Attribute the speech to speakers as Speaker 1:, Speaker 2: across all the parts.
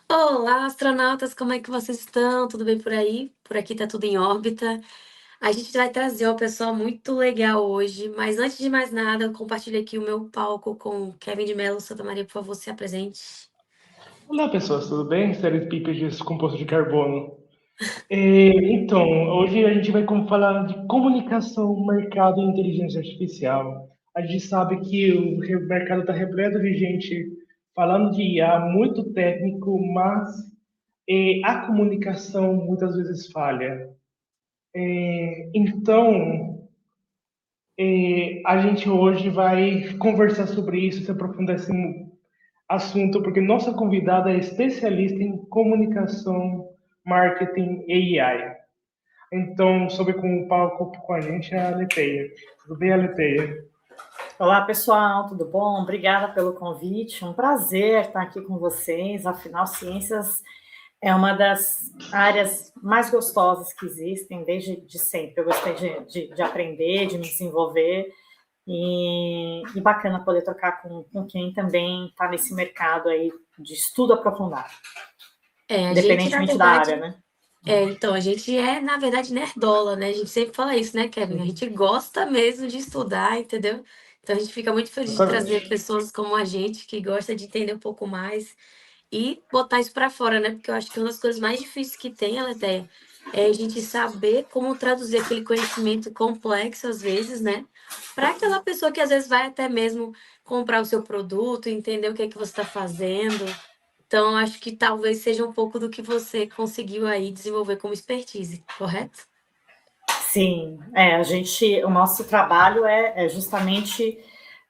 Speaker 1: Olá, astronautas, como é que vocês estão? Tudo bem por aí? Por aqui tá tudo em órbita. A gente vai trazer uma pessoa muito legal hoje, mas antes de mais nada, eu compartilho aqui o meu palco com o Kevin de Mello. Santa Maria, por favor, se apresente.
Speaker 2: Olá pessoas, tudo bem? Paralelepípedos composto de carbono. Então, hoje a gente vai falar de comunicação, mercado e inteligência artificial. A gente sabe que o mercado está repleto de gente falando de IA, muito técnico, mas a comunicação muitas vezes falha. Então, a gente hoje vai conversar sobre isso, se aprofundar esse assunto, porque nossa convidada é especialista em comunicação, marketing e AI. Então, sobre com o palco com a gente é a Aleteia. Tudo bem, Aleteia?
Speaker 3: Olá, pessoal, tudo bom? Obrigada pelo convite. Um prazer estar aqui com vocês. Afinal, ciências é uma das áreas mais gostosas que existem desde sempre. Eu gostei de aprender, de me desenvolver e bacana poder trocar com quem também está nesse mercado aí de estudo aprofundado,
Speaker 1: A gente, na
Speaker 3: independentemente da
Speaker 1: verdade,
Speaker 3: área, né?
Speaker 1: então, a gente é, na verdade, nerdola, né? A gente sempre fala isso, né, Kevin? A gente gosta mesmo de estudar, entendeu? Então, a gente fica muito feliz de trazer
Speaker 2: Exatamente.
Speaker 1: pessoas como a gente, que gosta de entender um pouco mais e botar isso para fora, né? Porque eu acho que uma das coisas mais difíceis que tem, Aletheia, é a gente saber como traduzir aquele conhecimento complexo, às vezes, né? Para aquela pessoa que às vezes vai até mesmo comprar o seu produto, entender o que é que você está fazendo. Então, acho que talvez seja um pouco do que você conseguiu aí desenvolver como expertise, correto?
Speaker 3: Sim, o nosso trabalho é justamente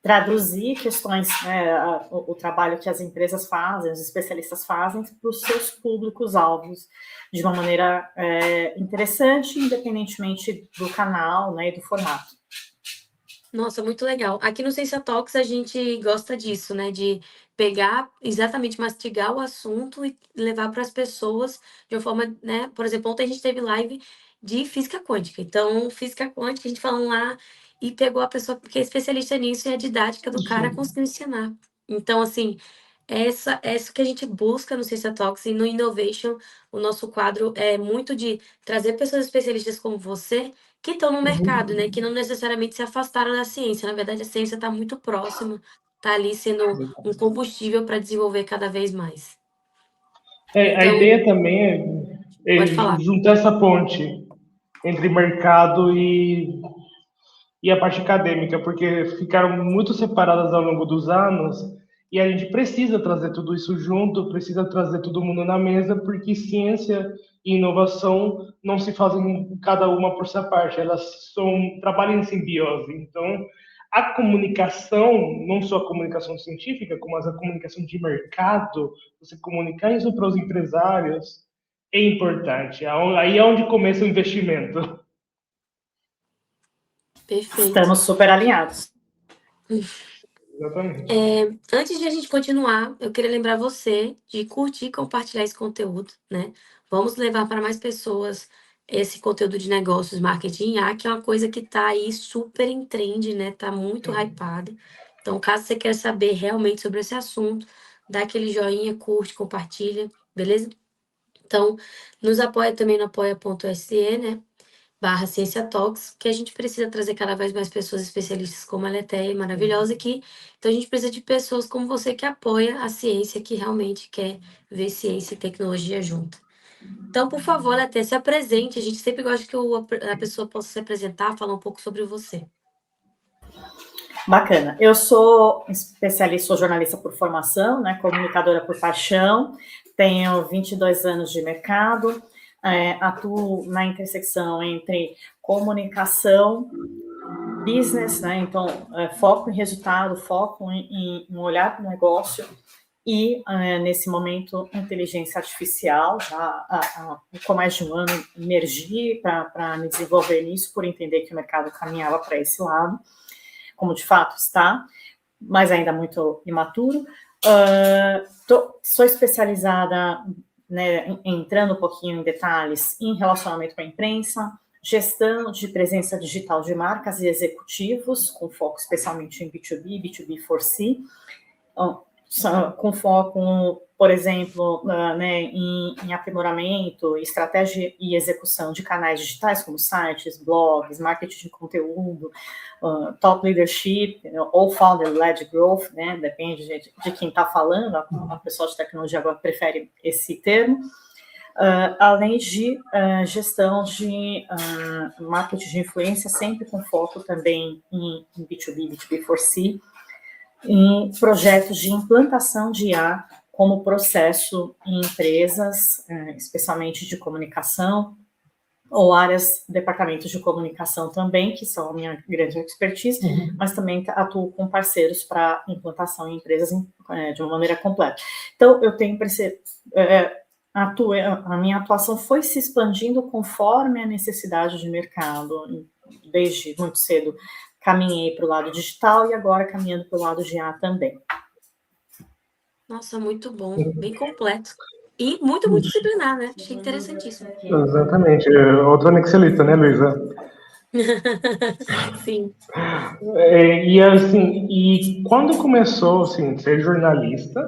Speaker 3: traduzir questões, né, o trabalho que as empresas fazem, os especialistas fazem para os seus públicos-alvos de uma maneira interessante, independentemente do canal, né, e do formato.
Speaker 1: Nossa, muito legal. Aqui no Ciência Talks a gente gosta disso, né? De pegar, exatamente mastigar o assunto e levar para as pessoas de uma forma, né? Por exemplo, ontem a gente teve live de física quântica. Então, física quântica, a gente falando lá e pegou a pessoa que é especialista nisso e a didática do cara conseguiu ensinar. Então, assim, é isso que a gente busca no Ciência Talks e no Innovation, o nosso quadro é muito de trazer pessoas especialistas como você que estão no mercado, né, que não necessariamente se afastaram da ciência. Na verdade, a ciência está muito próxima, está ali sendo um combustível para desenvolver cada vez mais.
Speaker 2: A
Speaker 1: Então,
Speaker 2: ideia também é
Speaker 1: pode falar.
Speaker 2: juntar essa ponte entre mercado e a parte acadêmica, porque ficaram muito separadas ao longo dos anos e a gente precisa trazer tudo isso junto, precisa trazer todo mundo na mesa, porque ciência e inovação não se fazem cada uma por sua parte, elas trabalham em simbiose. Então, a comunicação, não só a comunicação científica, como a comunicação de mercado, você comunicar isso para os empresários é importante. Aí é onde começa o investimento.
Speaker 1: Perfeito.
Speaker 3: Estamos super alinhados.
Speaker 2: Exatamente.
Speaker 1: Antes de a gente continuar, eu queria lembrar você de curtir e compartilhar esse conteúdo, né? Vamos levar para mais pessoas esse conteúdo de negócios, marketing IA, que é uma coisa que está aí super em trend, né? Tá muito hypada. Então, caso você queira saber realmente sobre esse assunto, dá aquele joinha, curte, compartilha, beleza? Então, nos apoia também no apoia.se, né? Barra Ciência Talks, que a gente precisa trazer cada vez mais pessoas especialistas como a Letéia, maravilhosa aqui. Então a gente precisa de pessoas como você que apoia a ciência, que realmente quer ver ciência e tecnologia junto. Então, por favor, Letéia, se apresente. A gente sempre gosta que a pessoa possa se apresentar, falar um pouco sobre você.
Speaker 3: Bacana. Eu sou especialista, sou jornalista por formação, né, comunicadora por paixão, tenho 22 anos de mercado, atuo na intersecção entre comunicação, business, né, então foco em resultado, foco em olhar para o negócio e, nesse momento, inteligência artificial, já com mais de um ano emergi para me desenvolver nisso, por entender que o mercado caminhava para esse lado, como de fato está, mas ainda muito imaturo. Sou especializada, né, entrando um pouquinho em detalhes, em relacionamento com a imprensa, gestão de presença digital de marcas e executivos, com foco especialmente em B2B, B2B4C, com foco, por exemplo, né, em aprimoramento, estratégia e execução de canais digitais, como sites, blogs, marketing de conteúdo, top leadership, ou founder-led growth, né, depende de quem está falando, a pessoa de tecnologia agora prefere esse termo, além de gestão de marketing de influência, sempre com foco também em B2B, B2B4C, em projetos de implantação de IA como processo em empresas, especialmente de comunicação, ou áreas, departamentos de comunicação também, que são a minha grande expertise, mas também atuo com parceiros para implantação em empresas de uma maneira completa. Então, eu tenho a minha atuação foi se expandindo conforme a necessidade de mercado, desde muito cedo caminhei para o lado digital e agora caminhando para o lado de IA também.
Speaker 1: Nossa, muito bom, bem completo. E muito multidisciplinar, né? Achei interessantíssimo.
Speaker 2: Exatamente. Outra Excelista, né, Luísa?
Speaker 1: Sim.
Speaker 2: E assim, e quando começou, assim, ser jornalista,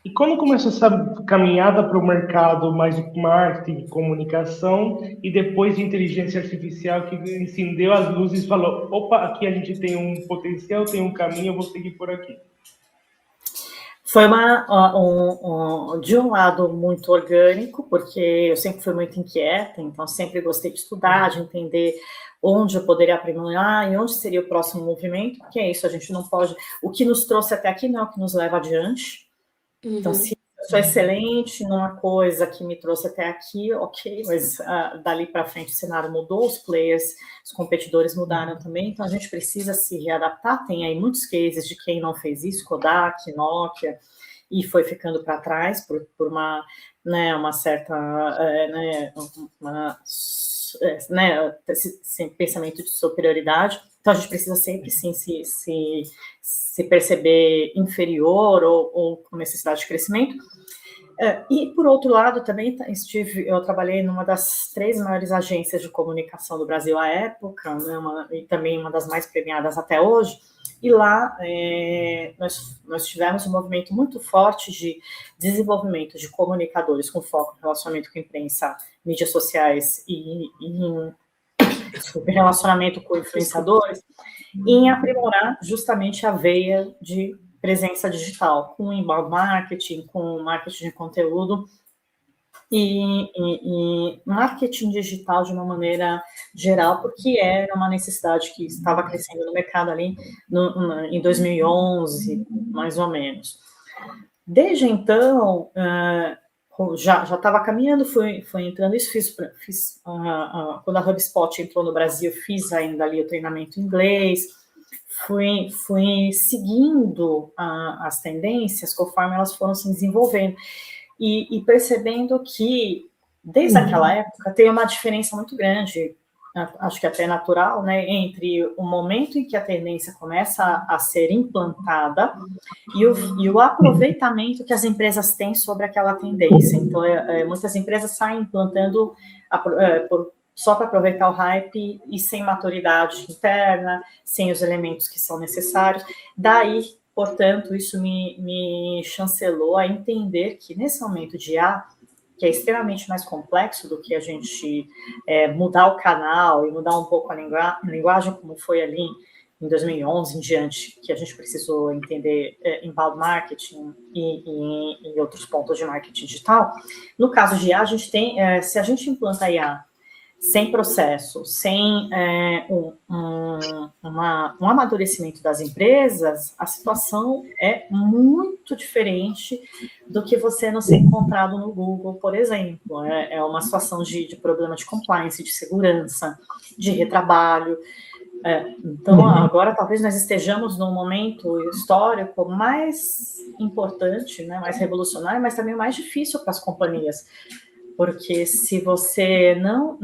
Speaker 2: e quando começou essa caminhada para o mercado mais de marketing, comunicação, e depois de inteligência artificial, que acendeu as luzes e falou, opa, aqui a gente tem um potencial, tem um caminho, eu vou seguir por aqui.
Speaker 3: Foi de um lado muito orgânico, porque eu sempre fui muito inquieta, então sempre gostei de estudar, de entender onde eu poderia aprimorar e onde seria o próximo movimento, porque é isso, a gente não pode... O que nos trouxe até aqui não é o que nos leva adiante. Então, se eu sou excelente numa coisa que me trouxe até aqui, ok, mas dali para frente o cenário mudou, os players, os competidores mudaram também, então a gente precisa se readaptar. Tem aí muitos cases de quem não fez isso, Kodak, Nokia, e foi ficando para trás por uma certa esse pensamento de superioridade. Então a gente precisa sempre sim se perceber inferior ou com necessidade de crescimento. E, por outro lado, também eu trabalhei numa das 3 maiores agências de comunicação do Brasil à época, né, e também uma das mais premiadas até hoje, e lá nós tivemos um movimento muito forte de desenvolvimento de comunicadores com foco em relacionamento com a imprensa, mídias sociais e relacionamento com influenciadores, e em aprimorar justamente a veia de presença digital, com inbound marketing, com marketing de conteúdo e marketing digital de uma maneira geral, porque era uma necessidade que estava crescendo no mercado ali em 2011, mais ou menos. Desde então, já estava caminhando, foi entrando isso, quando a HubSpot entrou no Brasil, fiz ainda ali o treinamento em inglês, fui seguindo as tendências conforme elas foram se desenvolvendo e percebendo que, desde aquela época, tem uma diferença muito grande, acho que até natural, né, entre o momento em que a tendência começa a ser implantada e o aproveitamento que as empresas têm sobre aquela tendência. Então, muitas empresas saem implantando só para aproveitar o hype e sem maturidade interna, sem os elementos que são necessários. Daí, portanto, isso me chancelou a entender que nesse momento de IA, que é extremamente mais complexo do que a gente mudar o canal e mudar um pouco a linguagem, como foi ali em 2011 em diante, que a gente precisou entender inbound marketing e outros pontos de marketing digital. No caso de IA, a gente tem, se a gente implanta IA sem processo, sem um amadurecimento das empresas, a situação é muito diferente do que você não ser encontrado no Google, por exemplo. É uma situação de problema de compliance, de segurança, de retrabalho. Então, agora talvez nós estejamos num momento histórico mais importante, né, mais revolucionário, mas também mais difícil para as companhias. Porque se você não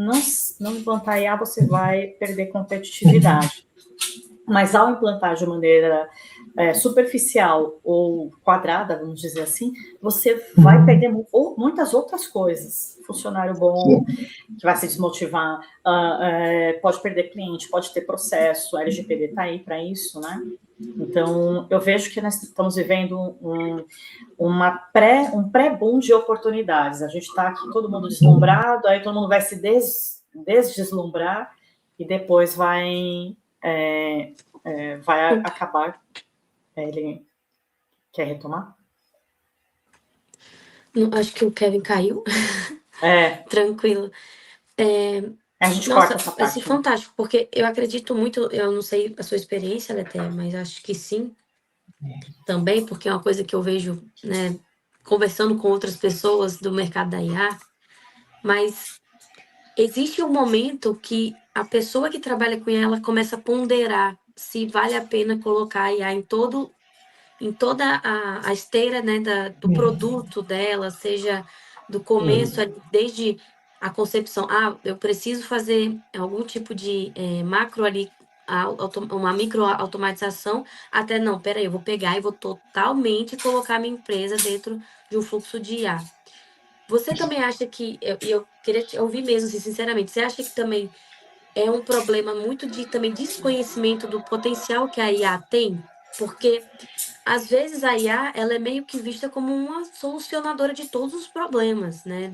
Speaker 3: implantar IA, você vai perder competitividade. Mas ao implantar de maneira superficial ou quadrada, vamos dizer assim, você vai perder muitas outras coisas. Funcionário bom, que vai se desmotivar, pode perder cliente, pode ter processo, a LGPD está aí para isso, né? Então, eu vejo que nós estamos vivendo um pré-boom de oportunidades. A gente está aqui, todo mundo deslumbrado, aí todo mundo vai se desdeslumbrar e depois vai acabar. Ele quer retomar?
Speaker 1: Acho que o Kevin caiu. Tranquilo.
Speaker 3: A gente
Speaker 1: Nossa,
Speaker 3: corta essa parte.
Speaker 1: Fantástico, porque eu acredito muito, eu não sei a sua experiência, Leté, mas acho que sim, também, porque é uma coisa que eu vejo, né, conversando com outras pessoas do mercado da IA, mas existe um momento que a pessoa que trabalha com IA, ela começa a ponderar se vale a pena colocar a IA em toda a esteira, né, do produto dela, seja do começo, desde a concepção. Eu preciso fazer algum tipo de macro ali, uma micro automatização, até não, peraí, eu vou pegar e vou totalmente colocar minha empresa dentro de um fluxo de IA. Você também acha que, eu queria te ouvir mesmo, assim, sinceramente, você acha que também é um problema muito de também desconhecimento do potencial que a IA tem? Porque às vezes a IA, ela é meio que vista como uma solucionadora de todos os problemas, né?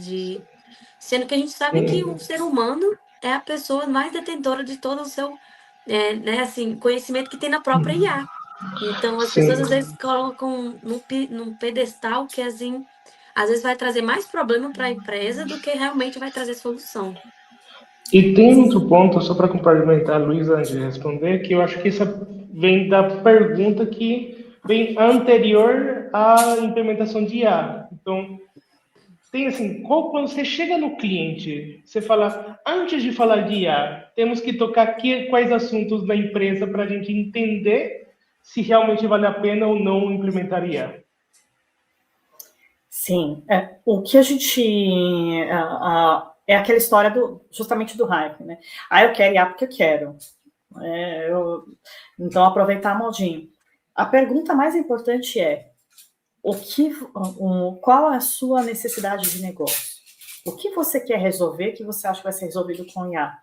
Speaker 1: Sendo que a gente sabe que o ser humano é a pessoa mais detentora de todo o seu, né, assim, conhecimento que tem na própria IA. Então, as pessoas às vezes colocam num pedestal que, assim, às vezes vai trazer mais problema para a empresa do que realmente vai trazer solução.
Speaker 2: E tem outro ponto, só para complementar a Luísa antes de responder, que eu acho que isso vem da pergunta que vem anterior à implementação de IA. Então, tem assim, quando você chega no cliente, você fala, antes de falar de IA, temos que tocar quais assuntos da empresa para a gente entender se realmente vale a pena ou não implementar IA.
Speaker 3: Sim, o que a gente... é aquela história justamente do hype, né? Eu quero IA porque eu quero. Então, aproveitar a modinha. A pergunta mais importante é, qual é a sua necessidade de negócio? O que você quer resolver que você acha que vai ser resolvido com IA?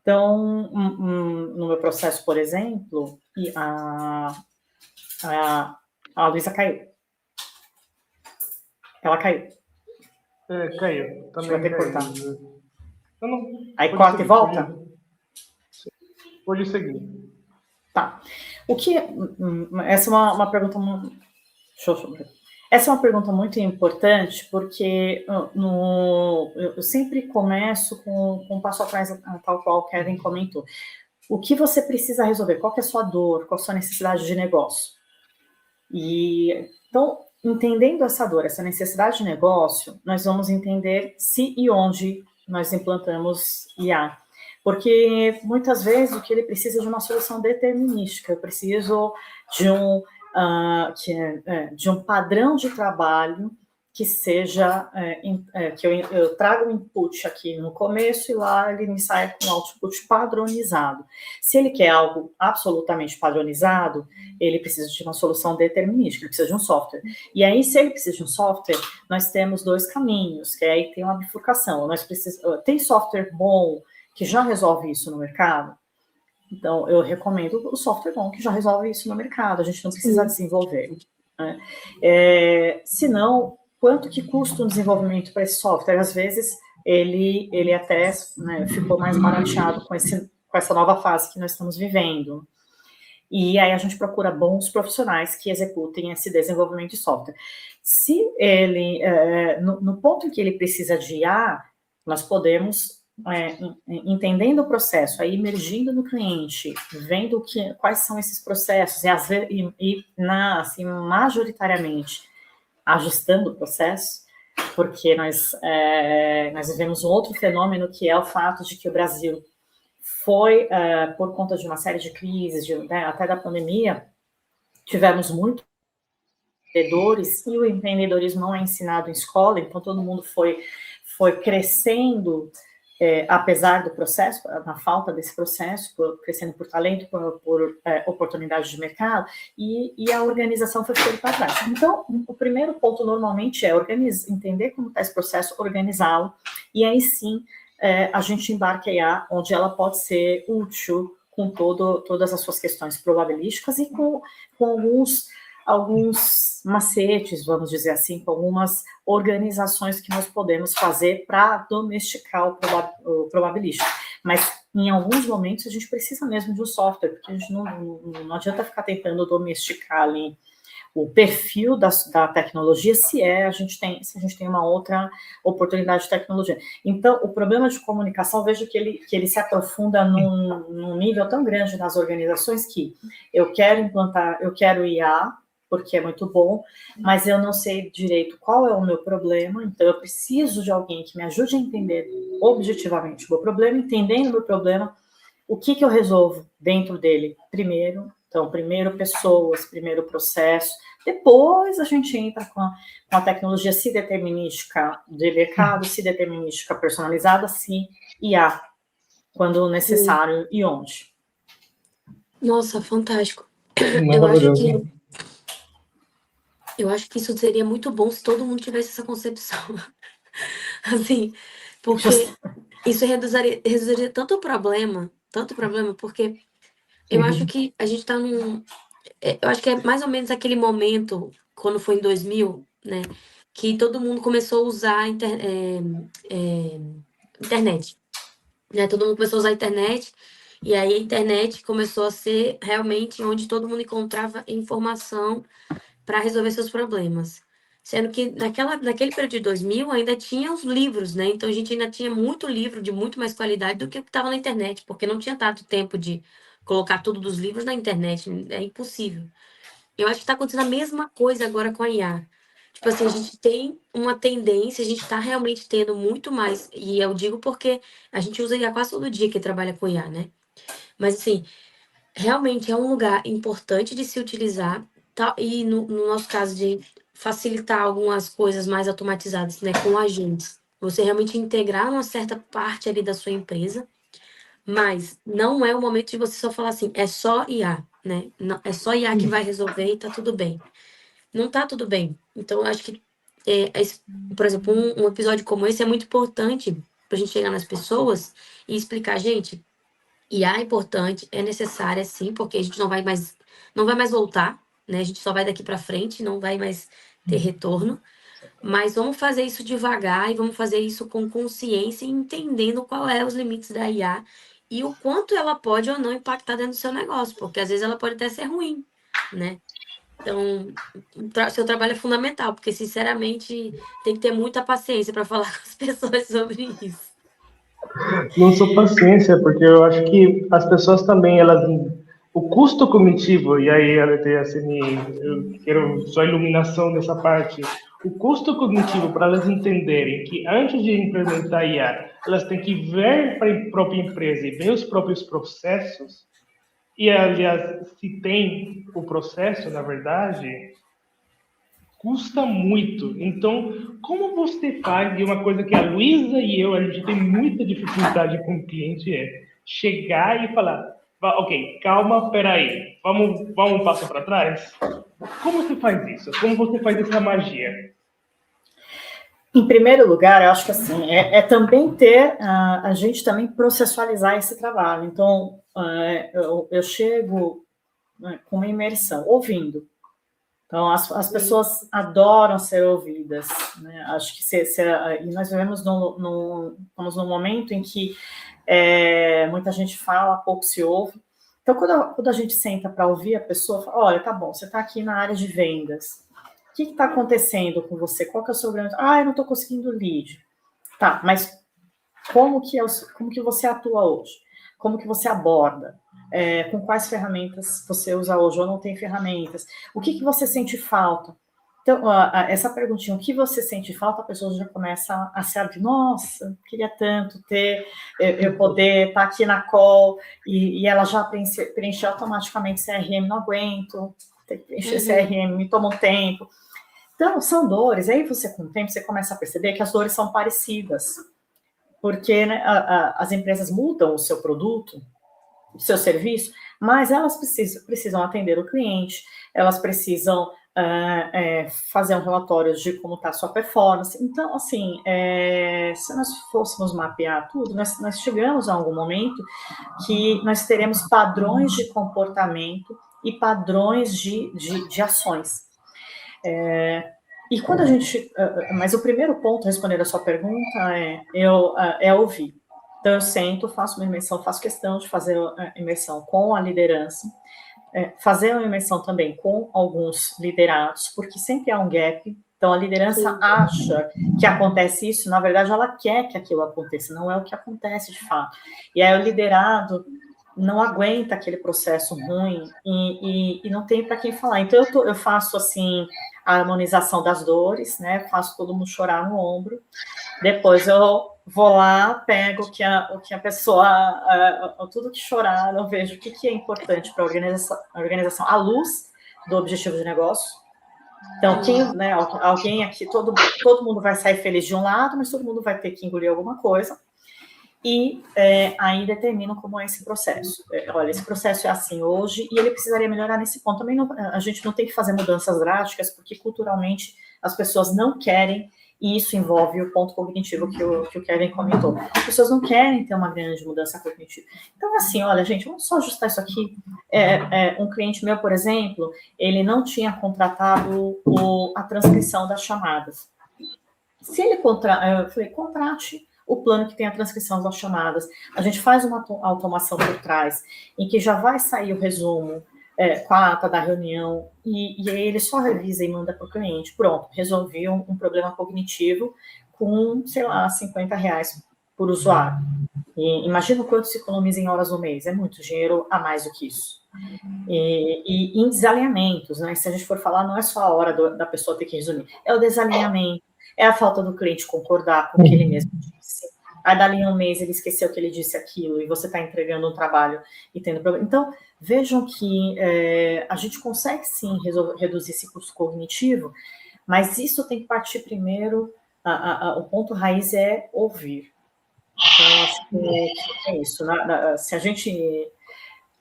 Speaker 3: Então, no meu processo, por exemplo, a Luísa caiu. Ela caiu.
Speaker 2: Caiu. Também
Speaker 3: vai ter que cortar. Aí
Speaker 2: pode
Speaker 3: corta
Speaker 2: seguir,
Speaker 3: e volta?
Speaker 2: Pode seguir.
Speaker 3: Tá. Essa é uma pergunta muito... Essa é uma pergunta muito importante, porque eu sempre começo com um passo atrás, tal qual o Kevin comentou. O que você precisa resolver? Qual que é a sua dor? Qual a sua necessidade de negócio? Então, entendendo essa dor, essa necessidade de negócio, nós vamos entender se e onde nós implantamos IA. Porque, muitas vezes, o que ele precisa é de uma solução determinística. Eu preciso de um padrão de trabalho que seja, que eu traga um input aqui no começo e lá ele me saia com um output padronizado. Se ele quer algo absolutamente padronizado, ele precisa de uma solução determinística, ele precisa de um software. E aí, se ele precisa de um software, nós temos dois caminhos, que aí tem uma bifurcação. Tem software bom que já resolve isso no mercado? Então, eu recomendo o software bom que já resolve isso no mercado, a gente não precisa desenvolver. Né? Se não, quanto que custa o desenvolvimento para esse software? Às vezes, ele até ficou mais barateado com essa nova fase que nós estamos vivendo. E aí a gente procura bons profissionais que executem esse desenvolvimento de software. Se ele, no ponto em que ele precisa de IA, nós podemos, entendendo o processo, aí emergindo no cliente, vendo quais são esses processos, assim, majoritariamente ajustando o processo, porque nós vivemos um outro fenômeno, que é o fato de que o Brasil foi, por conta de uma série de crises, até da pandemia, tivemos muitos empreendedores, e o empreendedorismo não é ensinado em escola, então todo mundo foi crescendo apesar do processo, na falta desse processo, crescendo por talento, por oportunidade de mercado, e a organização foi ficando para trás. Então, o primeiro ponto normalmente é entender como está esse processo, organizá-lo, e aí sim a gente embarca a IA, onde ela pode ser útil com todas as suas questões probabilísticas e com alguns macetes, vamos dizer assim, com algumas organizações que nós podemos fazer para domesticar o probabilístico. Mas, em alguns momentos, a gente precisa mesmo de um software, porque a gente não adianta ficar tentando domesticar ali o perfil da tecnologia se a gente tem uma outra oportunidade de tecnologia. Então, o problema de comunicação, vejo que ele se aprofunda num nível tão grande nas organizações que eu quero IA, porque é muito bom, mas eu não sei direito qual é o meu problema, então eu preciso de alguém que me ajude a entender objetivamente o meu problema, entendendo o meu problema, o que eu resolvo dentro dele primeiro. Então, primeiro pessoas, primeiro processo, depois a gente entra com a tecnologia se determinística de mercado, se determinística personalizada, se IA, quando necessário e onde.
Speaker 1: Nossa, fantástico.
Speaker 2: Maravilhoso.
Speaker 1: Eu acho que isso seria muito bom se todo mundo tivesse essa concepção. Assim, porque isso reduziria tanto problema, porque eu acho que a gente está eu acho que é mais ou menos aquele momento, quando foi em 2000, né, que todo mundo começou a usar a internet, né, todo mundo começou a usar a internet, e aí a internet começou a ser realmente onde todo mundo encontrava informação para resolver seus problemas. Sendo que naquele período de 2000 ainda tinha os livros, né? Então a gente ainda tinha muito livro de muito mais qualidade do que o que estava na internet, porque não tinha tanto tempo de colocar tudo dos livros na internet, é impossível. Eu acho que está acontecendo a mesma coisa agora com a IA. Tipo assim, a gente tem uma tendência, a gente está realmente tendo muito mais, e eu digo porque a gente usa IA quase todo dia que trabalha com IA, né? Mas assim, realmente é um lugar importante de se utilizar, e no nosso caso de facilitar algumas coisas mais automatizadas, né, com agentes. Você realmente integrar uma certa parte ali da sua empresa, mas não é o momento de você só falar assim, é só IA, né? Não, é só IA que vai resolver e tá tudo bem. Não tá tudo bem. Então, eu acho que, por exemplo, um episódio como esse é muito importante pra gente chegar nas pessoas e explicar, gente, IA é importante, é necessária sim, porque a gente não vai mais voltar, né? A gente só vai daqui para frente, não vai mais ter retorno. Mas vamos fazer isso devagar e vamos fazer isso com consciência e entendendo qual é os limites da IA e o quanto ela pode ou não impactar dentro do seu negócio, porque às vezes ela pode até ser ruim, né? Então, seu trabalho é fundamental, porque sinceramente tem que ter muita paciência para falar com as pessoas sobre isso.
Speaker 2: Não sou paciência, porque eu acho que as pessoas também, o custo cognitivo, e aí, assim, eu quero só iluminação nessa parte, o custo cognitivo para elas entenderem que antes de implementar IA, elas têm que ver para a própria empresa e ver os próprios processos, e aliás, se tem o processo, na verdade, custa muito. Então, como você faz, e uma coisa que a Luísa e eu, a gente tem muita dificuldade com o cliente, é chegar e falar, ok, calma, peraí, vamos um passo para trás? Como você faz isso? Como você faz essa magia?
Speaker 3: Em primeiro lugar, eu acho que assim, também ter, a gente também processualizar esse trabalho. Então, eu chego com uma imersão, ouvindo. Então, as pessoas adoram ser ouvidas, né? Acho que e nós vivemos estamos num momento em que muita gente fala, pouco se ouve. Então, quando a gente senta para ouvir a pessoa, fala, olha, tá bom, você está aqui na área de vendas. O que está acontecendo com você? Qual que é o seu grande... eu não estou conseguindo lead. Tá, mas como que você atua hoje? Como que você aborda? Com quais ferramentas você usa hoje ou não tem ferramentas? O que você sente falta? Então, essa perguntinha, o que você sente falta, a pessoa já começa a se abrir. Nossa, queria tanto eu poder estar aqui na call e ela já preencher automaticamente CRM, não aguento, tem que preencher CRM, me toma um tempo. Então, são dores. Aí você, com o tempo, você começa a perceber que as dores são parecidas. porque né, as empresas mudam o seu produto, o seu serviço, mas elas precisam atender o cliente, elas precisam fazer um relatório de como está a sua performance. Então, assim, se nós fôssemos mapear tudo, nós chegamos a algum momento que nós teremos padrões de comportamento e padrões de ações. E quando a gente... Mas o primeiro ponto, responder a sua pergunta, é ouvir. Então, eu sento, faço uma imersão, faço questão de fazer a imersão com a liderança, fazer uma imersão também com alguns liderados, porque sempre há um gap. Então, a liderança acha que acontece isso, na verdade, ela quer que aquilo aconteça, não é o que acontece de fato. E aí, o liderado não aguenta aquele processo ruim e não tem para quem falar. Então, eu faço, assim, a harmonização das dores, né? Faço todo mundo chorar no ombro. Depois eu vou lá, pego o que a pessoa, tudo que choraram, eu vejo o que é importante para a organização, à luz do objetivo de negócio. Então, né, alguém aqui, todo mundo vai sair feliz de um lado, mas todo mundo vai ter que engolir alguma coisa. E aí determinam como é esse processo. Olha, esse processo é assim hoje e ele precisaria melhorar nesse ponto. Também a gente não tem que fazer mudanças drásticas, porque culturalmente as pessoas não querem, e isso envolve o ponto cognitivo que o Kevin comentou. As pessoas não querem ter uma grande mudança cognitiva. Então, assim, olha, gente, vamos só ajustar isso aqui. Um cliente meu, por exemplo, ele não tinha contratado a transcrição das chamadas. Se ele eu falei, contrate o plano que tem a transcrição das chamadas. A gente faz uma automação por trás, em que já vai sair o resumo com a ata da reunião, e aí ele só revisa e manda para o cliente. Pronto, resolvi um problema cognitivo com, sei lá, R$50 por usuário. E imagina o quanto se economiza em horas no mês. É muito dinheiro a mais do que isso. E em desalinhamentos, né? Se a gente for falar, não é só a hora da pessoa ter que resumir, é o desalinhamento, é a falta do cliente concordar com o que ele mesmo disse. Aí, dali um mês, ele esqueceu que ele disse aquilo, e você está entregando um trabalho e tendo problema. Então, vejam que a gente consegue, sim, reduzir esse custo cognitivo, mas isso tem que partir primeiro, o ponto raiz é ouvir. Então, acho que é isso. Se a gente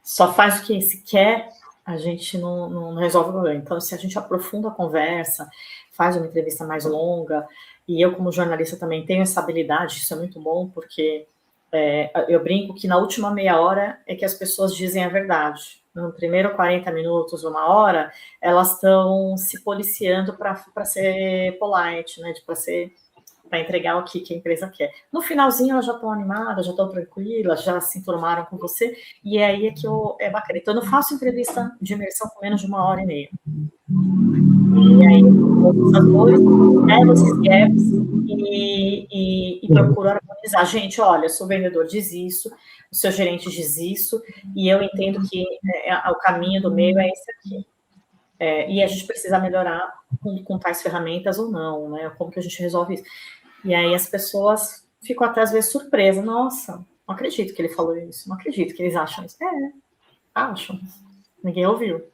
Speaker 3: só faz o que se quer, a gente não resolve o problema. Então, se a gente aprofunda a conversa, faz uma entrevista mais longa, e eu, como jornalista, também tenho essa habilidade, isso é muito bom, porque eu brinco que na última meia hora é que as pessoas dizem a verdade. No primeiro 40 minutos, uma hora, elas estão se policiando para ser polite, né? Para entregar o que a empresa quer. No finalzinho, elas já estão animadas, já estão tranquilas, já se enturmaram com você, e aí é que é bacana. Então, eu não faço entrevista de imersão com menos de 1h30. E aí, essas dores, pego esses gaps e procuro harmonizar. Gente, olha, eu sou vendedor, diz isso, o seu gerente diz isso, e eu entendo que o caminho do meio é esse aqui. E a gente precisa melhorar com tais ferramentas ou não, né? Como que a gente resolve isso? E aí as pessoas ficam até às vezes surpresas. Nossa, não acredito que ele falou isso, não acredito que eles acham isso. Acham. Ninguém ouviu.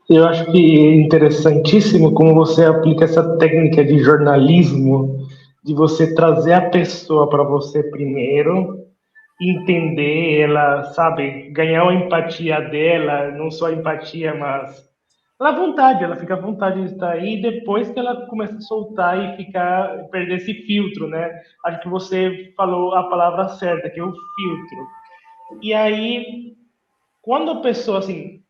Speaker 2: Eu acho que é interessantíssimo como você aplica essa técnica de jornalismo, de você trazer a pessoa para você primeiro, entender ela, sabe, ganhar a empatia dela, não só a empatia, mas ela fica à vontade de estar aí, depois que ela começa a soltar e perder esse filtro, né? Acho que você falou a palavra certa, que é o filtro. E aí, quando a pessoa, assim,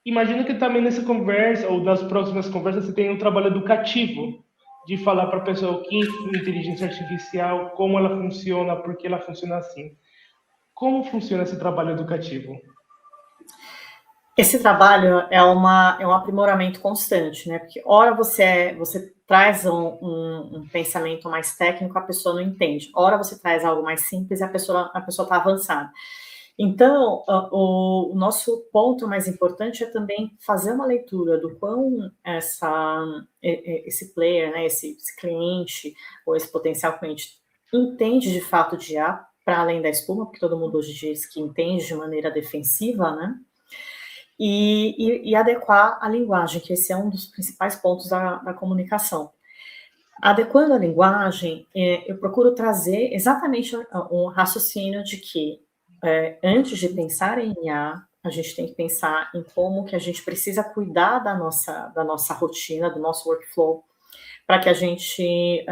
Speaker 2: imagino que também nessa conversa, ou nas próximas conversas, você tem um trabalho educativo, de falar para a pessoa o que é inteligência artificial, como ela funciona, por que ela funciona assim. Como funciona esse trabalho educativo?
Speaker 3: Esse trabalho é um aprimoramento constante, né? Porque ora você traz um pensamento mais técnico, a pessoa não entende. Ora você traz algo mais simples e a pessoa está avançada. Então, o nosso ponto mais importante é também fazer uma leitura do quão esse player, né, esse cliente, ou esse potencial cliente, entende de fato de IA, para além da espuma, porque todo mundo hoje diz que entende de maneira defensiva, né? E adequar a linguagem, que esse é um dos principais pontos da comunicação. Adequando a linguagem, eu procuro trazer exatamente um raciocínio de que, antes de pensar em IA, a gente tem que pensar em como que a gente precisa cuidar da nossa rotina, do nosso workflow, para que a gente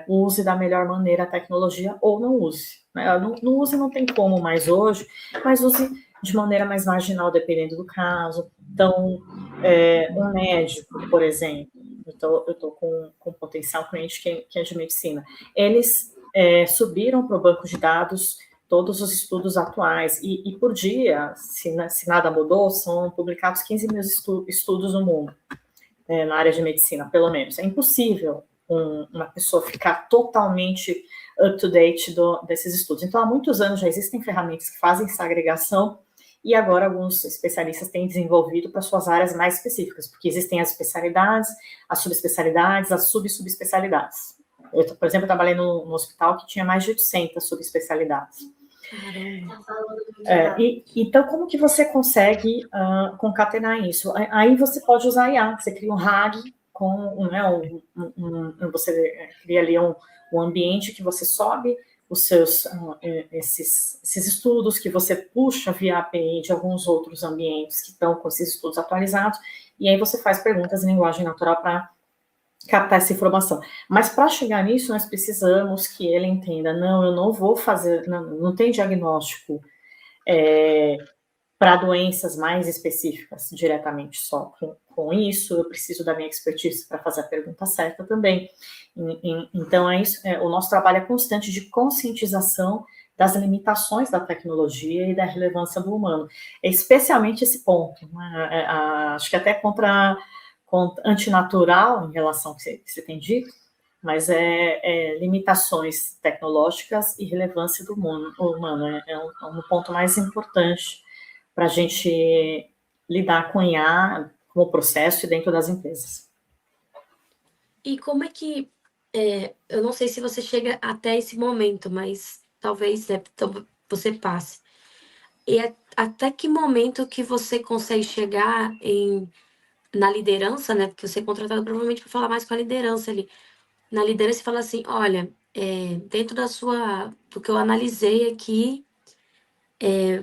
Speaker 3: use da melhor maneira a tecnologia ou não use. Né? Não use não tem como mais hoje, mas use de maneira mais marginal, dependendo do caso. Então, um médico, por exemplo, eu estou com um potencial cliente que é de medicina, eles subiram para o banco de dados todos os estudos atuais, e por dia, se nada mudou, são publicados 15 mil estudos no mundo, na área de medicina, pelo menos. É impossível uma pessoa ficar totalmente up-to-date desses estudos. Então, há muitos anos já existem ferramentas que fazem essa agregação, e agora alguns especialistas têm desenvolvido para suas áreas mais específicas, porque existem as especialidades, as subespecialidades, as subespecialidades. Eu, por exemplo, trabalhei num hospital que tinha mais de 800 subespecialidades. Então, como que você consegue concatenar isso? Aí você pode usar IA, você cria um RAG, você cria ali um ambiente que você sobe os seus esses estudos, que você puxa via API de alguns outros ambientes que estão com esses estudos atualizados, e aí você faz perguntas em linguagem natural para captar essa informação. Mas para chegar nisso, nós precisamos que ele entenda, não, eu não vou fazer, não tem diagnóstico para doenças mais específicas diretamente só com isso, eu preciso da minha expertise para fazer a pergunta certa também. Então, é isso, o nosso trabalho é constante de conscientização das limitações da tecnologia e da relevância do humano. Especialmente esse ponto, né? Acho que até contra antinatural em relação ao que você tem dito, mas limitações tecnológicas e relevância do humano. É um ponto mais importante para a gente lidar com IA como processo e dentro das empresas.
Speaker 1: E como é que, eu não sei se você chega até esse momento, mas talvez você passe. E até que momento que você consegue chegar na liderança, né? Porque você é contratado provavelmente para falar mais com a liderança ali. Na liderança e fala assim, olha, dentro do que eu analisei aqui,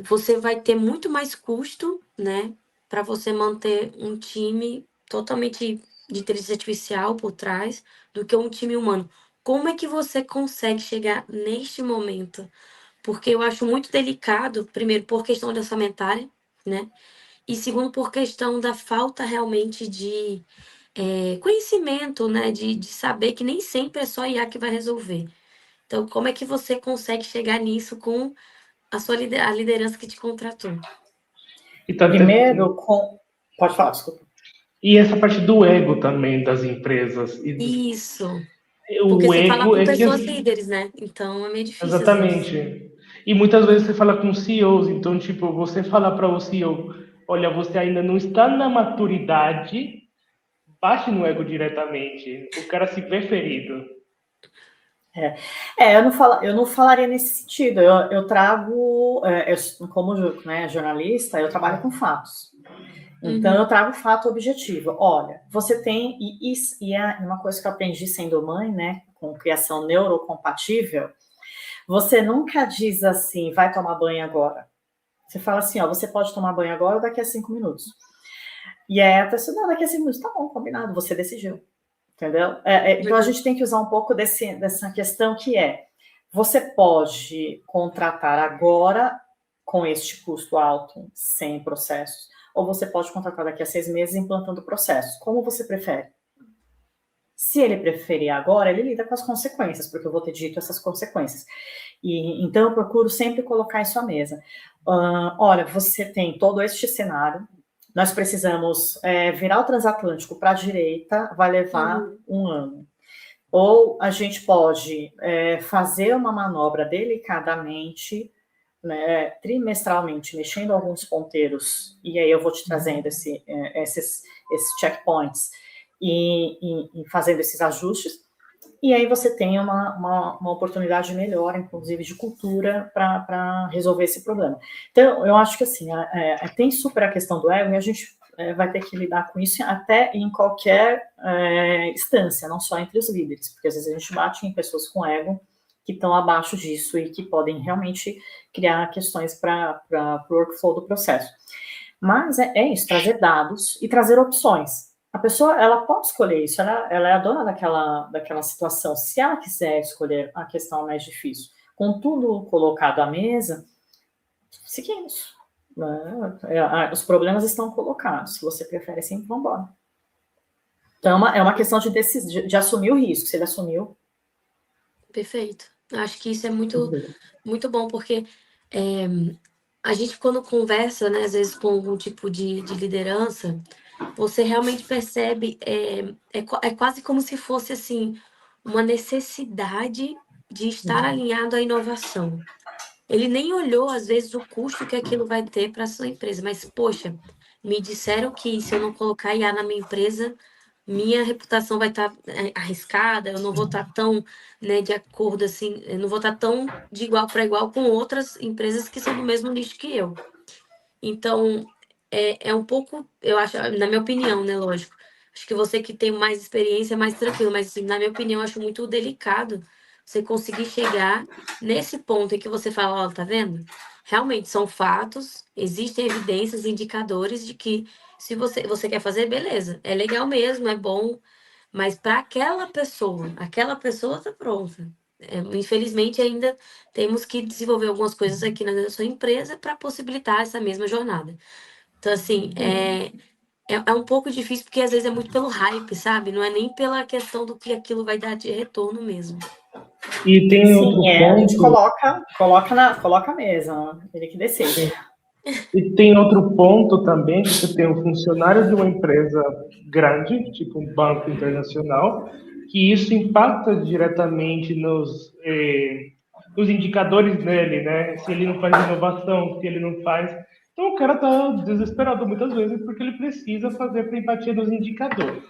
Speaker 1: você vai ter muito mais custo, né? Para você manter um time totalmente de inteligência artificial por trás do que um time humano. Como é que você consegue chegar neste momento? Porque eu acho muito delicado, primeiro, por questão orçamentária, né? E segundo, por questão da falta realmente de conhecimento, né? De saber que nem sempre é só IA que vai resolver. Então, como é que você consegue chegar nisso com a liderança que te contratou?
Speaker 3: Primeiro, pode falar, desculpa.
Speaker 2: E essa parte do ego também das empresas.
Speaker 1: Isso. Porque
Speaker 2: O
Speaker 1: você fala
Speaker 2: ego
Speaker 1: com
Speaker 2: é que...
Speaker 1: pessoas líderes, né? Então é meio difícil às vezes.
Speaker 2: Exatamente. E muitas vezes você fala com CEOs, então, tipo, você falar para o CEO, olha, você ainda não está na maturidade, bate no ego diretamente. O cara se vê ferido.
Speaker 3: Eu não falaria nesse sentido. Eu trago, como jornalista, eu trabalho com fatos. Então, eu trago fato objetivo. Olha, você tem, e é uma coisa que eu aprendi sendo mãe, né, com criação neurocompatível, você nunca diz assim, vai tomar banho agora. Você fala assim, ó, você pode tomar banho agora ou daqui a 5 minutos. E aí a pessoa, não, daqui a 5 minutos, tá bom, combinado, você decidiu. Entendeu? Então, a gente tem que usar um pouco dessa questão que você pode contratar agora com este custo alto, sem processos, ou você pode contratar daqui a 6 meses implantando processos. Como você prefere? Se ele preferir agora, ele lida com as consequências, porque eu vou ter dito essas consequências. Então, eu procuro sempre colocar isso à mesa. Olha, você tem todo este cenário, nós precisamos virar o transatlântico para a direita, vai levar um ano. Ou a gente pode fazer uma manobra delicadamente, né, trimestralmente, mexendo alguns ponteiros, e aí eu vou te trazendo esses checkpoints e fazendo esses ajustes, E aí você tem uma oportunidade melhor, inclusive de cultura, para resolver esse problema. Então, eu acho que assim, tem super a questão do ego, e a gente vai ter que lidar com isso até em qualquer instância, não só entre os líderes, porque às vezes a gente bate em pessoas com ego que estão abaixo disso e que podem realmente criar questões para o workflow do processo. Mas é isso, trazer dados e trazer opções. A pessoa, ela pode escolher isso, ela é a dona daquela situação. Se ela quiser escolher a questão mais difícil, com tudo colocado à mesa, seguimos. Os problemas estão colocados. Se você prefere assim, vamos embora. Então, é uma questão de assumir o risco. Se ele assumiu...
Speaker 1: Perfeito. Acho que isso é muito, muito bom, porque a gente, quando conversa, né, às vezes com algum tipo de liderança, você realmente percebe, é quase como se fosse, assim, uma necessidade de estar alinhado à inovação. Ele nem olhou, às vezes, o custo que aquilo vai ter para a sua empresa, mas, poxa, me disseram que se eu não colocar IA na minha empresa, minha reputação vai estar arriscada, eu não vou estar tão, né, de acordo, assim, eu não vou estar tão de igual para igual com outras empresas que são do mesmo nicho que eu. Então, é um pouco, eu acho, na minha opinião, né, lógico, acho que você que tem mais experiência é mais tranquilo, mas, assim, na minha opinião, eu acho muito delicado você conseguir chegar nesse ponto em que você fala, ó, tá vendo? Realmente são fatos, existem evidências, indicadores de que se você quer fazer, beleza, é legal mesmo, é bom, mas para aquela pessoa tá pronta. Infelizmente, ainda temos que desenvolver algumas coisas aqui na sua empresa para possibilitar essa mesma jornada. Então, assim, é um pouco difícil porque às vezes é muito pelo hype, sabe? Não é nem pela questão do que aquilo vai dar de retorno mesmo.
Speaker 2: E tem outro
Speaker 3: Sim, a gente
Speaker 2: ponto.
Speaker 3: coloca a mesa, ele que decide.
Speaker 2: E tem outro ponto também, que você tem um funcionário de uma empresa grande, tipo um banco internacional, que isso impacta diretamente nos indicadores dele, né? Se ele não faz inovação, se ele não faz. Então o cara está desesperado muitas vezes porque ele precisa fazer para empatia dos indicadores.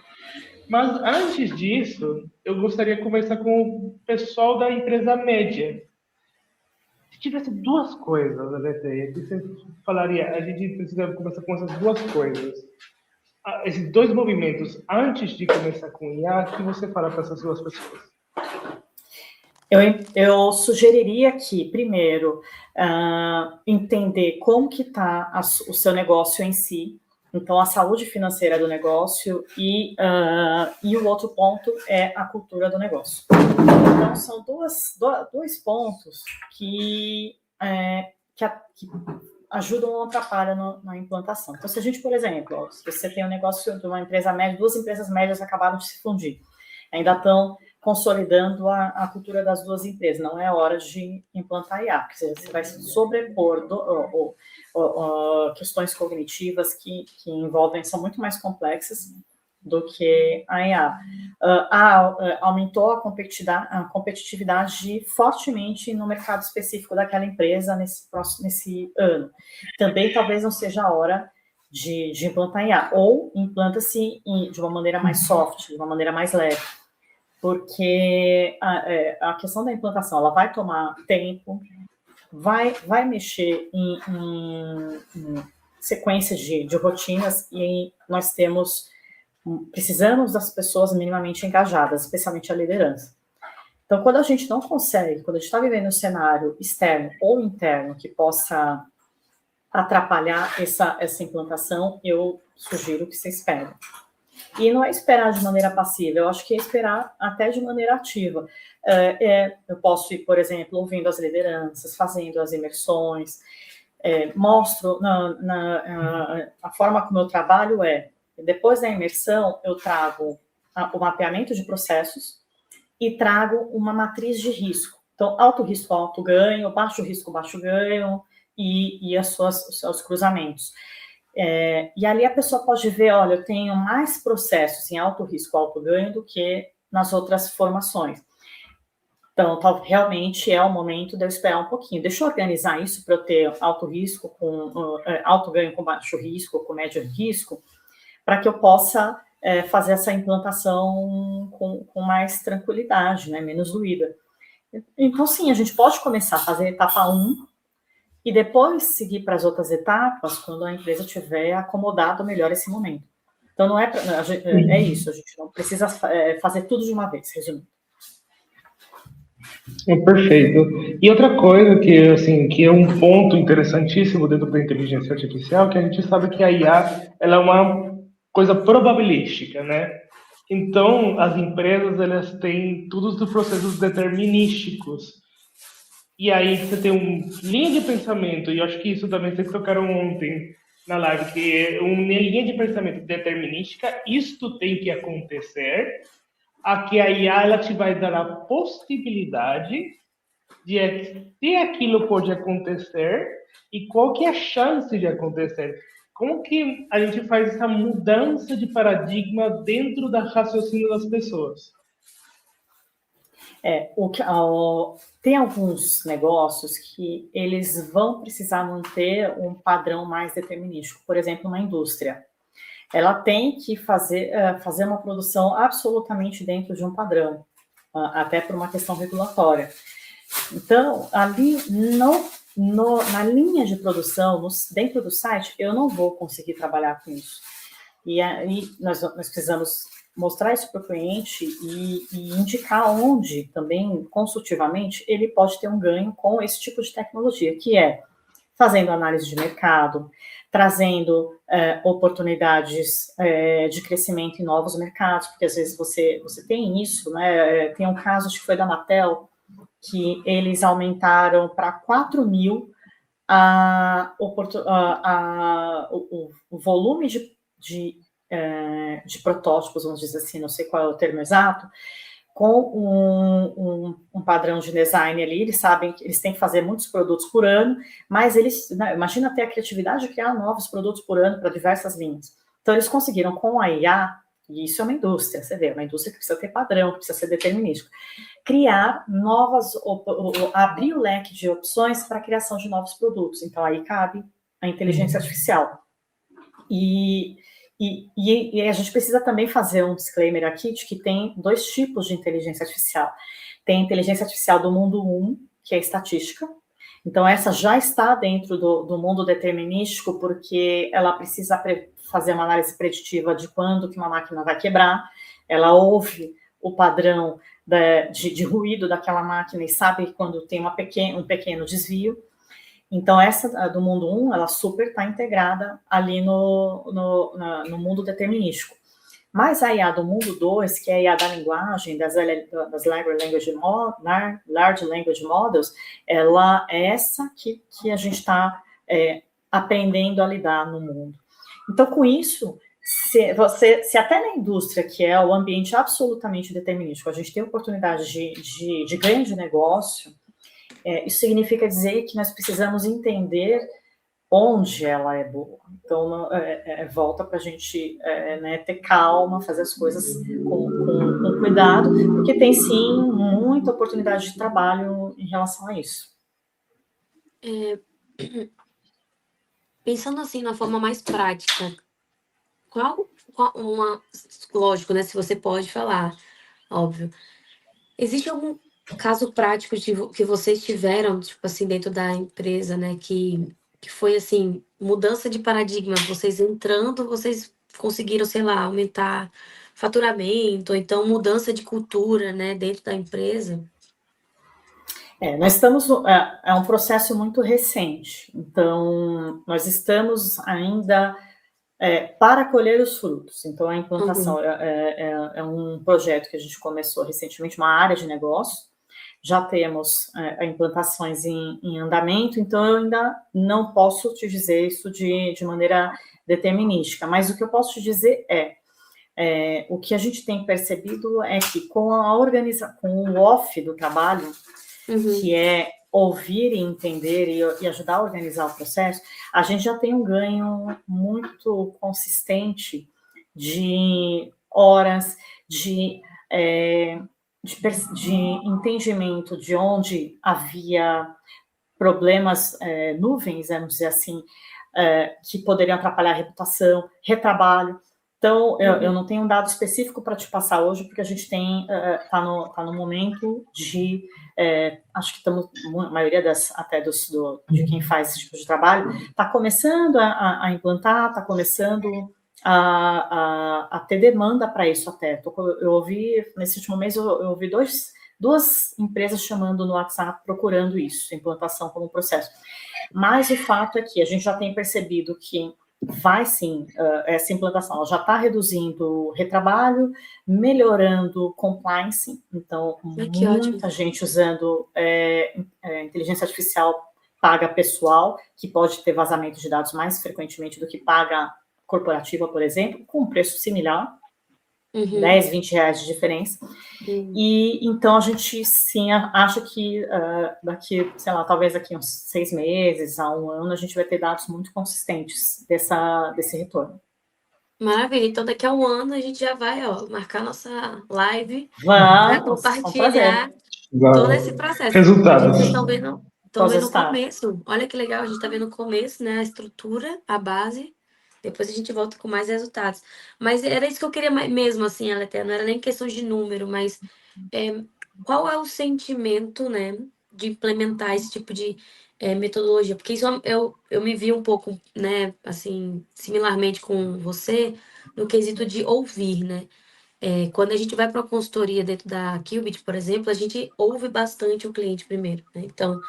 Speaker 2: Mas antes disso, eu gostaria de conversar com o pessoal da empresa média. Se tivesse duas coisas, Aletheia, que você falaria, a gente precisa começar com essas duas coisas. Esses dois movimentos, antes de começar com IA, o que você fala para essas duas pessoas?
Speaker 3: Eu sugeriria que, primeiro, entender como que está o seu negócio em si, então a saúde financeira do negócio, e o outro ponto é a cultura do negócio. Então, são dois pontos que ajudam ou atrapalham na implantação. Então, se a gente, por exemplo, se você tem um negócio de uma empresa média, duas empresas médias acabaram de se fundir, ainda estão consolidando a cultura das duas empresas, não é hora de implantar IA, porque você vai sobrepor questões cognitivas que envolvem, são muito mais complexas do que a IA. Aumentou a competitividade fortemente no mercado específico daquela empresa nesse ano. Também talvez não seja a hora de implantar IA, ou implanta-se de uma maneira mais soft, de uma maneira mais leve, porque a questão da implantação, ela vai tomar tempo, vai mexer em sequências de rotinas, e nós precisamos das pessoas minimamente engajadas, especialmente a liderança. Então, quando a gente não consegue, quando a gente está vivendo um cenário externo ou interno que possa atrapalhar essa implantação, eu sugiro que você espere. E não é esperar de maneira passiva, eu acho que é esperar até de maneira ativa. Eu posso ir, por exemplo, ouvindo as lideranças, fazendo as imersões, mostro a forma como eu trabalho depois da imersão, eu trago o mapeamento de processos e trago uma matriz de risco. Então, alto risco, alto ganho, baixo risco, baixo ganho, e os seus cruzamentos. E ali a pessoa pode ver, olha, eu tenho mais processos em alto risco, alto ganho do que nas outras formações. Então, realmente é o momento de eu esperar um pouquinho. Deixa eu organizar isso para eu ter alto risco, alto ganho com baixo risco, com médio risco, para que eu possa fazer essa implantação com mais tranquilidade, né, menos doída. Então, sim, a gente pode começar a fazer a etapa 1 e depois seguir para as outras etapas quando a empresa tiver acomodado melhor esse momento. Então, não é, é isso, a gente não precisa fazer tudo de uma vez, resumindo.
Speaker 2: Perfeito. E outra coisa que, assim, que é um ponto interessantíssimo dentro da inteligência artificial, que a gente sabe que a IA, ela é uma coisa probabilística, né? Então, as empresas, elas têm todos os processos determinísticos. E aí você tem uma linha de pensamento, e eu acho que isso também vocês tocaram ontem na live, que é uma linha de pensamento determinística, isto tem que acontecer, aqui a IA ela te vai dar a possibilidade de se aquilo pode acontecer e qual que é a chance de acontecer. Como que a gente faz essa mudança de paradigma dentro da raciocínio das pessoas?
Speaker 3: Tem alguns negócios que eles vão precisar manter um padrão mais determinístico. Por exemplo, uma indústria. Ela tem que fazer uma produção absolutamente dentro de um padrão, até por uma questão regulatória. Então, ali, na linha de produção, dentro do site, eu não vou conseguir trabalhar com isso. E aí, nós precisamos mostrar isso para o cliente e indicar onde, também, consultivamente, ele pode ter um ganho com esse tipo de tecnologia, que é fazendo análise de mercado, trazendo oportunidades de crescimento em novos mercados, porque às vezes você tem isso, né? Tem um caso, acho que foi da Mattel, que eles aumentaram para 4.000 o volume de protótipos, vamos dizer assim, não sei qual é o termo exato, com um padrão de design ali. Eles sabem que eles têm que fazer muitos produtos por ano, mas eles, né, imagina ter a criatividade de criar novos produtos por ano para diversas linhas. Então, eles conseguiram com a IA, e isso é uma indústria, você vê, uma indústria que precisa ter padrão, que precisa ser determinístico, criar abrir o leque de opções para a criação de novos produtos. Então, aí cabe a inteligência artificial. E a gente precisa também fazer um disclaimer aqui de que tem 2 tipos de inteligência artificial. Tem a inteligência artificial do mundo 1, que é a estatística. Então, essa já está dentro do mundo determinístico, porque ela precisa fazer uma análise preditiva de quando que uma máquina vai quebrar. Ela ouve o padrão de ruído daquela máquina e sabe quando tem um pequeno desvio. Então, essa do mundo 1, ela super está integrada ali no mundo determinístico. Mas a IA do mundo 2, que é a IA da linguagem, das Large Language Models, ela é essa que a gente está aprendendo a lidar no mundo. Então, com isso, se até na indústria, que é o ambiente absolutamente determinístico, a gente tem oportunidade de ganho de negócio, isso significa dizer que nós precisamos entender onde ela é boa. Então, volta para a gente ter calma, fazer as coisas com cuidado, porque tem, sim, muita oportunidade de trabalho em relação a isso.
Speaker 1: Pensando assim, na forma mais prática, lógico, né, se você pode falar, óbvio, existe algum caso prático que vocês tiveram, tipo assim, dentro da empresa, né, que foi, assim, mudança de paradigma, vocês entrando, vocês conseguiram, sei lá, aumentar faturamento, ou então mudança de cultura, né, dentro da empresa?
Speaker 3: Nós estamos, é um processo muito recente, então nós estamos ainda para colher os frutos. Então, a implantação é um projeto que a gente começou recentemente, uma área de negócio. Já temos implantações em andamento, então eu ainda não posso te dizer isso de maneira determinística, mas o que eu posso te dizer o que a gente tem percebido é que com o off do trabalho, que é ouvir e entender e ajudar a organizar o processo, a gente já tem um ganho muito consistente de horas, de entendimento de onde havia problemas, nuvens, vamos dizer assim, que poderiam atrapalhar a reputação, retrabalho. Então, eu não tenho um dado específico para te passar hoje, porque a gente está no momento de, acho que estamos, a maioria de quem faz esse tipo de trabalho, está começando a implantar, está começando a ter demanda para isso até. Eu ouvi, nesse último mês, eu ouvi duas empresas chamando no WhatsApp, procurando isso, implantação como processo. Mas o fato é que a gente já tem percebido que vai sim, essa implantação, ela já está reduzindo retrabalho, melhorando compliance, então muita gente usando inteligência artificial paga pessoal, que pode ter vazamento de dados mais frequentemente do que paga corporativa, por exemplo, com um preço similar, 10, 20 reais de diferença. E então a gente sim acha que daqui, sei lá, talvez daqui uns 6 meses a 1 ano, a gente vai ter dados muito consistentes desse retorno.
Speaker 1: Maravilha, então daqui a 1 ano a gente já vai marcar nossa live
Speaker 3: para
Speaker 1: compartilhar todo esse processo.
Speaker 2: Resultados.
Speaker 1: Vocês estão vendo o começo. Olha que legal, a gente está vendo o começo, né? A estrutura, a base. Depois a gente volta com mais resultados. Mas era isso que eu queria mesmo, assim, Aletheia. Não era nem questão de número, mas qual é o sentimento, né, de implementar esse tipo de metodologia? Porque isso eu me vi um pouco, né, assim, similarmente com você, no quesito de ouvir, né? Quando a gente vai para uma consultoria dentro da Qubit, por exemplo, a gente ouve bastante o cliente primeiro, né? Então,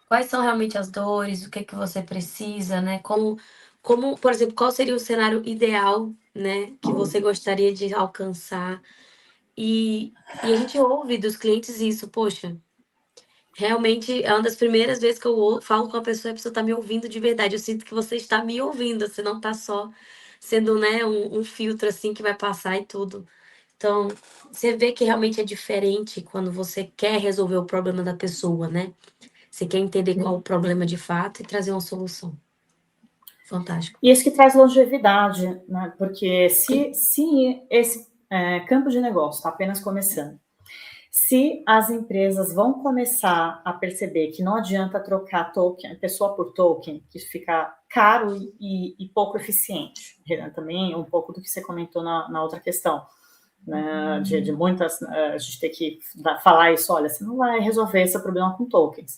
Speaker 1: quais são realmente as dores, o que é que você precisa, né? Como, por exemplo, qual seria o cenário ideal, né, que você gostaria de alcançar? E a gente ouve dos clientes isso, poxa, realmente é uma das primeiras vezes que eu falo com a pessoa está me ouvindo de verdade. Eu sinto que você está me ouvindo, você não está só sendo, né, um filtro assim que vai passar e tudo. Então, você vê que realmente é diferente quando você quer resolver o problema da pessoa, né? Você quer entender qual o problema de fato e trazer uma solução. Fantástico.
Speaker 3: E isso que traz longevidade, né? Porque se esse campo de negócio está apenas começando, se as empresas vão começar a perceber que não adianta trocar token, pessoa por token, que fica caro e pouco eficiente, também um pouco do que você comentou na outra questão, né, de muitas, a gente ter que falar isso, olha, você não vai resolver esse problema com tokens.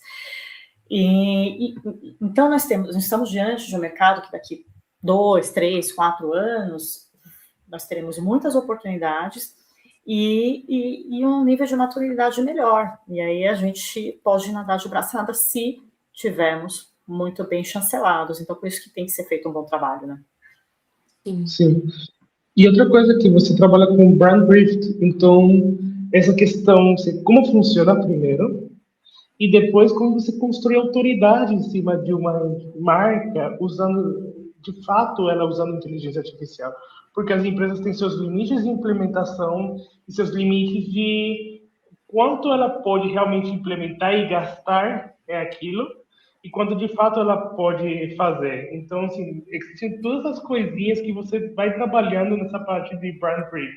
Speaker 3: Então nós estamos diante de um mercado que daqui 2, 3, 4 anos nós teremos muitas oportunidades e um nível de maturidade melhor. E aí a gente pode nadar de braçada se tivermos muito bem chancelados. Então, por isso que tem que ser feito um bom trabalho, né?
Speaker 2: Sim. E outra coisa que você trabalha com brand brief, então essa questão, como funciona primeiro, e depois como você constrói autoridade em cima de uma marca usando, de fato, ela usando inteligência artificial. Porque as empresas têm seus limites de implementação e seus limites de quanto ela pode realmente implementar e gastar aquilo e quanto de fato ela pode fazer. Então, assim, existem todas as coisinhas que você vai trabalhando nessa parte de brand brief.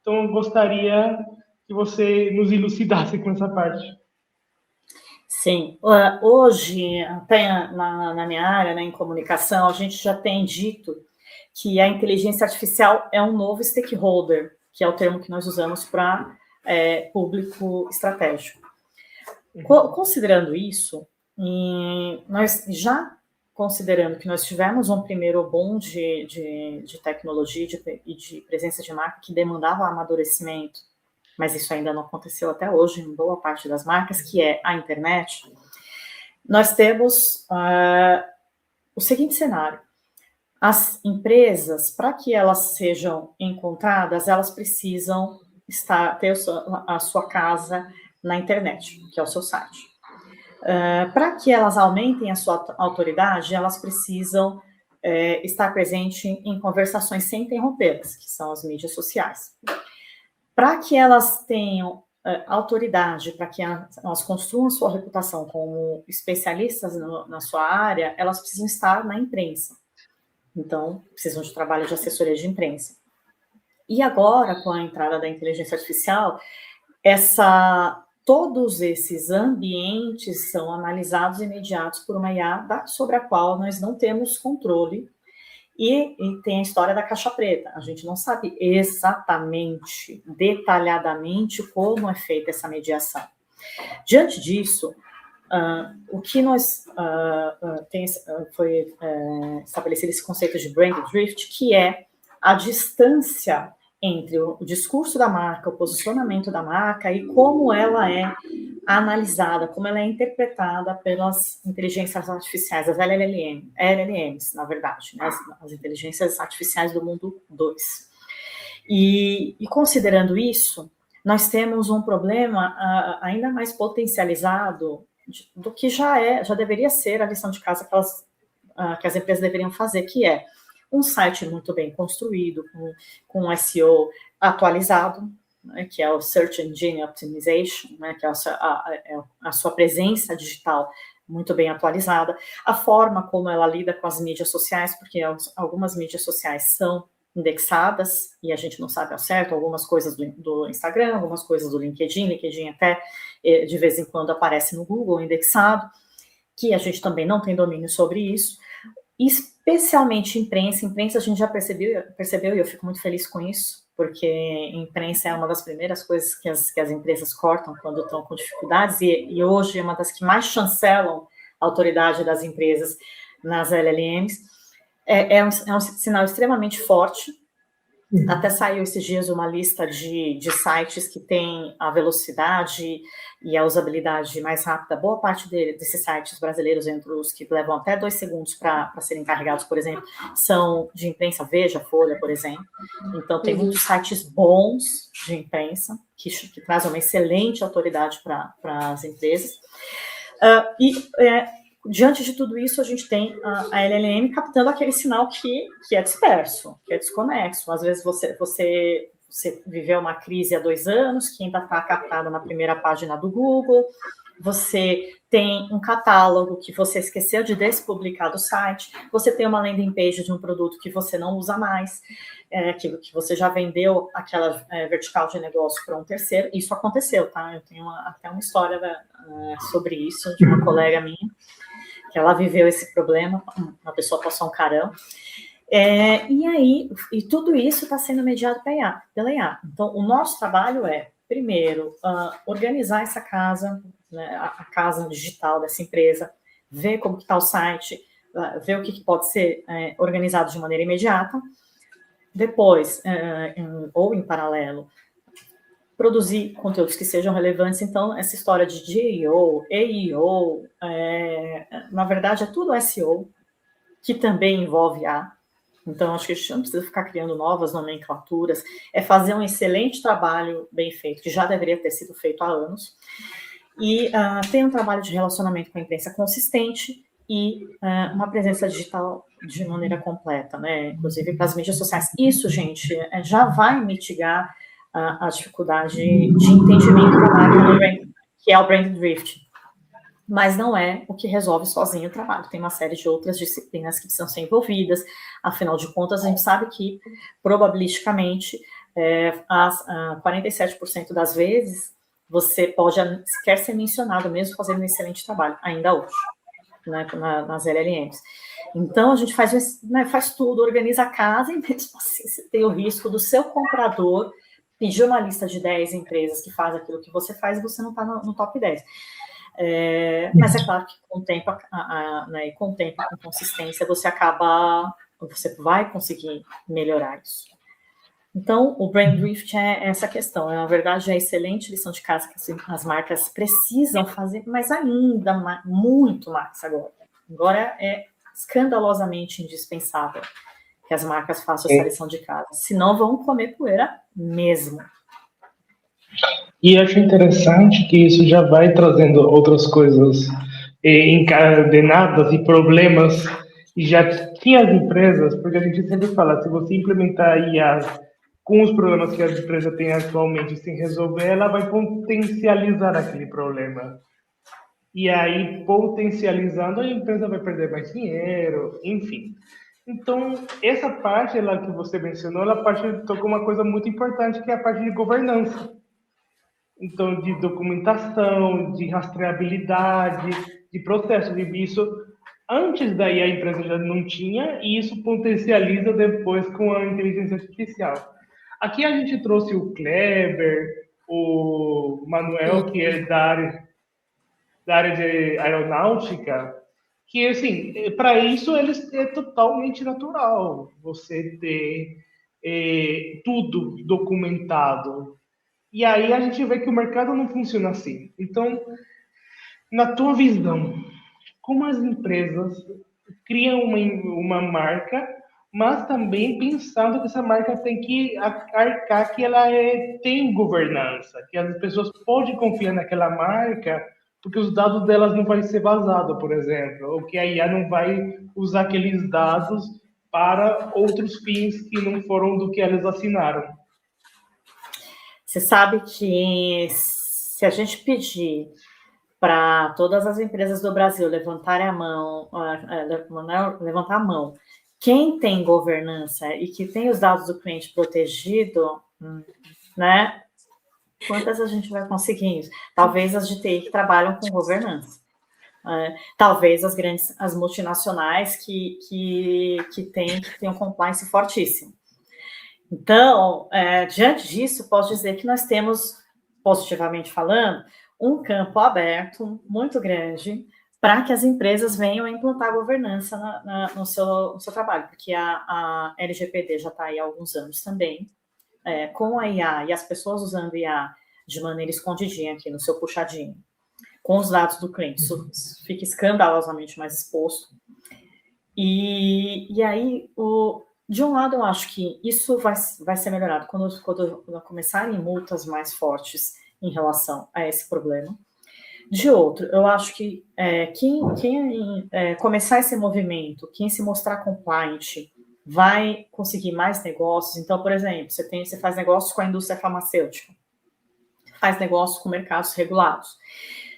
Speaker 2: Então, eu gostaria que você nos elucidasse com essa parte.
Speaker 3: Sim, hoje, até na minha área, né, em comunicação, a gente já tem dito que a inteligência artificial é um novo stakeholder, que é o termo que nós usamos para público estratégico. Considerando isso, nós já considerando que nós tivemos um primeiro boom de tecnologia e de presença de marca que demandava amadurecimento, mas isso ainda não aconteceu até hoje em boa parte das marcas, que é a internet, nós temos o seguinte cenário. As empresas, para que elas sejam encontradas, elas precisam ter a sua casa na internet, que é o seu site. Para que elas aumentem a sua autoridade, elas precisam estar presentes em conversações sem interrompê-las, que são as mídias sociais. Para que elas tenham autoridade, para que elas construam sua reputação como especialistas na sua área, elas precisam estar na imprensa. Então, precisam de trabalho de assessoria de imprensa. E agora, com a entrada da inteligência artificial, todos esses ambientes são analisados imediatos por uma IA sobre a qual nós não temos controle E tem a história da caixa preta. A gente não sabe exatamente, detalhadamente, como é feita essa mediação. Diante disso, o que foi estabelecido esse conceito de brand drift, que é a distância entre o discurso da marca, o posicionamento da marca e como ela é analisada, como ela é interpretada pelas inteligências artificiais, as LLMs, na verdade, né, as inteligências artificiais do mundo 2. E considerando isso, nós temos um problema ainda mais potencializado do que já deveria ser a lição de casa que as empresas deveriam fazer, que é um site muito bem construído, com SEO atualizado, né, que é o Search Engine Optimization, né, que é a sua presença digital muito bem atualizada, a forma como ela lida com as mídias sociais, porque algumas mídias sociais são indexadas, e a gente não sabe ao certo, algumas coisas do Instagram, algumas coisas do LinkedIn até de vez em quando aparece no Google indexado, que a gente também não tem domínio sobre isso, especialmente imprensa a gente já percebeu e eu fico muito feliz com isso, porque imprensa é uma das primeiras coisas que as empresas cortam quando estão com dificuldades, e hoje é uma das que mais chancelam a autoridade das empresas nas LLMs. É um sinal extremamente forte. Até saiu esses dias uma lista de sites que tem a velocidade e a usabilidade mais rápida. Boa parte desses sites brasileiros, entre os que levam até 2 segundos para serem carregados, por exemplo, são de imprensa, Veja, Folha, por exemplo. Então, tem muitos sites bons de imprensa que trazem uma excelente autoridade para as empresas. Diante de tudo isso, a gente tem a LLM captando aquele sinal que é disperso, que é desconexo. Às vezes você viveu uma crise há 2 anos, que ainda está captado na primeira página do Google, você tem um catálogo que você esqueceu de despublicar do site, você tem uma landing page de um produto que você não usa mais, que você já vendeu aquela vertical de negócio para um terceiro. Isso aconteceu, tá? Eu tenho até uma história sobre isso, de uma colega minha, que ela viveu esse problema, uma pessoa passou um carão, e tudo isso está sendo mediado pela IA. Então, o nosso trabalho é, primeiro, organizar essa casa, né, a casa digital dessa empresa, ver como está o site, ver o que pode ser organizado de maneira imediata, depois, ou em paralelo, produzir conteúdos que sejam relevantes. Então, essa história de GEO, EIO, na verdade, é tudo SEO, que também envolve A. Então, acho que a gente não precisa ficar criando novas nomenclaturas, é fazer um excelente trabalho bem feito, que já deveria ter sido feito há anos, e ter um trabalho de relacionamento com a imprensa consistente e uma presença digital de maneira completa, né? Inclusive para as mídias sociais. Isso, gente, já vai mitigar a dificuldade de entendimento da marca, que é o brand drift. Mas não é o que resolve sozinho o trabalho. Tem uma série de outras disciplinas que precisam ser envolvidas. Afinal de contas, a gente sabe que, probabilisticamente, 47% das vezes, você pode sequer ser mencionado, mesmo fazendo um excelente trabalho, ainda hoje, né, nas LLMs. Então, a gente faz tudo, organiza a casa, e mesmo assim, você tem o risco do seu comprador pedir uma lista de 10 empresas que fazem aquilo que você faz e você não está no top 10. Mas é claro que com o tempo, né, com consistência, você vai conseguir melhorar isso. Então, o brand drift é essa questão. Na verdade, é a excelente lição de casa que as marcas precisam fazer, mas ainda muito mais agora. Agora é escandalosamente indispensável que as marcas façam essa lição de casa, senão vão comer poeira mesmo.
Speaker 2: E acho interessante que isso já vai trazendo outras coisas encadenadas e problemas, e já tinha as empresas, porque a gente sempre fala, se você implementar a IA com os problemas que as empresas têm atualmente sem resolver, ela vai potencializar aquele problema. E aí, potencializando, a empresa vai perder mais dinheiro, enfim. Então, essa parte lá que você mencionou, ela tocou uma coisa muito importante, que é a parte de governança. Então, de documentação, de rastreabilidade, de processo. E isso Antes daí a empresa já não tinha, e isso potencializa depois com a inteligência artificial. Aqui a gente trouxe o Kleber, o Manuel, que é da área de aeronáutica, que assim, para isso eles é totalmente natural você ter tudo documentado. E aí a gente vê que o mercado não funciona assim. Então, na tua visão, como as empresas criam uma marca, mas também pensando que essa marca tem que arcar que ela tem governança, que as pessoas podem confiar naquela marca, porque os dados delas não vão ser vazados, por exemplo, ou que a IA não vai usar aqueles dados para outros fins que não foram do que elas assinaram.
Speaker 3: Você sabe que se a gente pedir para todas as empresas do Brasil levantarem a mão, levantar a mão, quem tem governança e que tem os dados do cliente protegido, né? Quantas a gente vai conseguir isso? Talvez as de TI que trabalham com governança. Talvez as multinacionais que têm um compliance fortíssimo. Então, diante disso, posso dizer que nós temos, positivamente falando, um campo aberto muito grande para que as empresas venham a implantar governança no seu trabalho, porque a LGPD já está aí há alguns anos também, com a IA e as pessoas usando IA de maneira escondidinha aqui no seu puxadinho, com os dados do cliente, isso fica escandalosamente mais exposto. E aí, de um lado, eu acho que isso vai ser melhorado quando começarem multas mais fortes em relação a esse problema. De outro, eu acho que quem começar esse movimento, quem se mostrar compliant, vai conseguir mais negócios. Então, por exemplo, você faz negócios com a indústria farmacêutica, faz negócios com mercados regulados.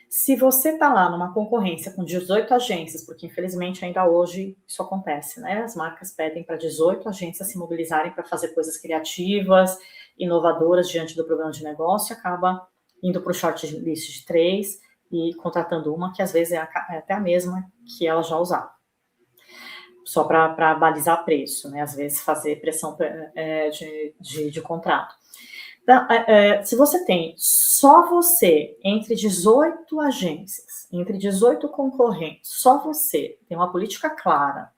Speaker 3: Se você está lá numa concorrência com 18 agências, porque infelizmente ainda hoje isso acontece, né? As marcas pedem para 18 agências se mobilizarem para fazer coisas criativas, inovadoras diante do problema de negócio, e acaba indo para o shortlist de 3 e contratando uma que às vezes é até a mesma que ela já usava. Só para balizar preço, né? Às vezes fazer pressão de contrato. Então, se você tem só você, entre 18 agências, entre 18 concorrentes, só você tem uma política clara,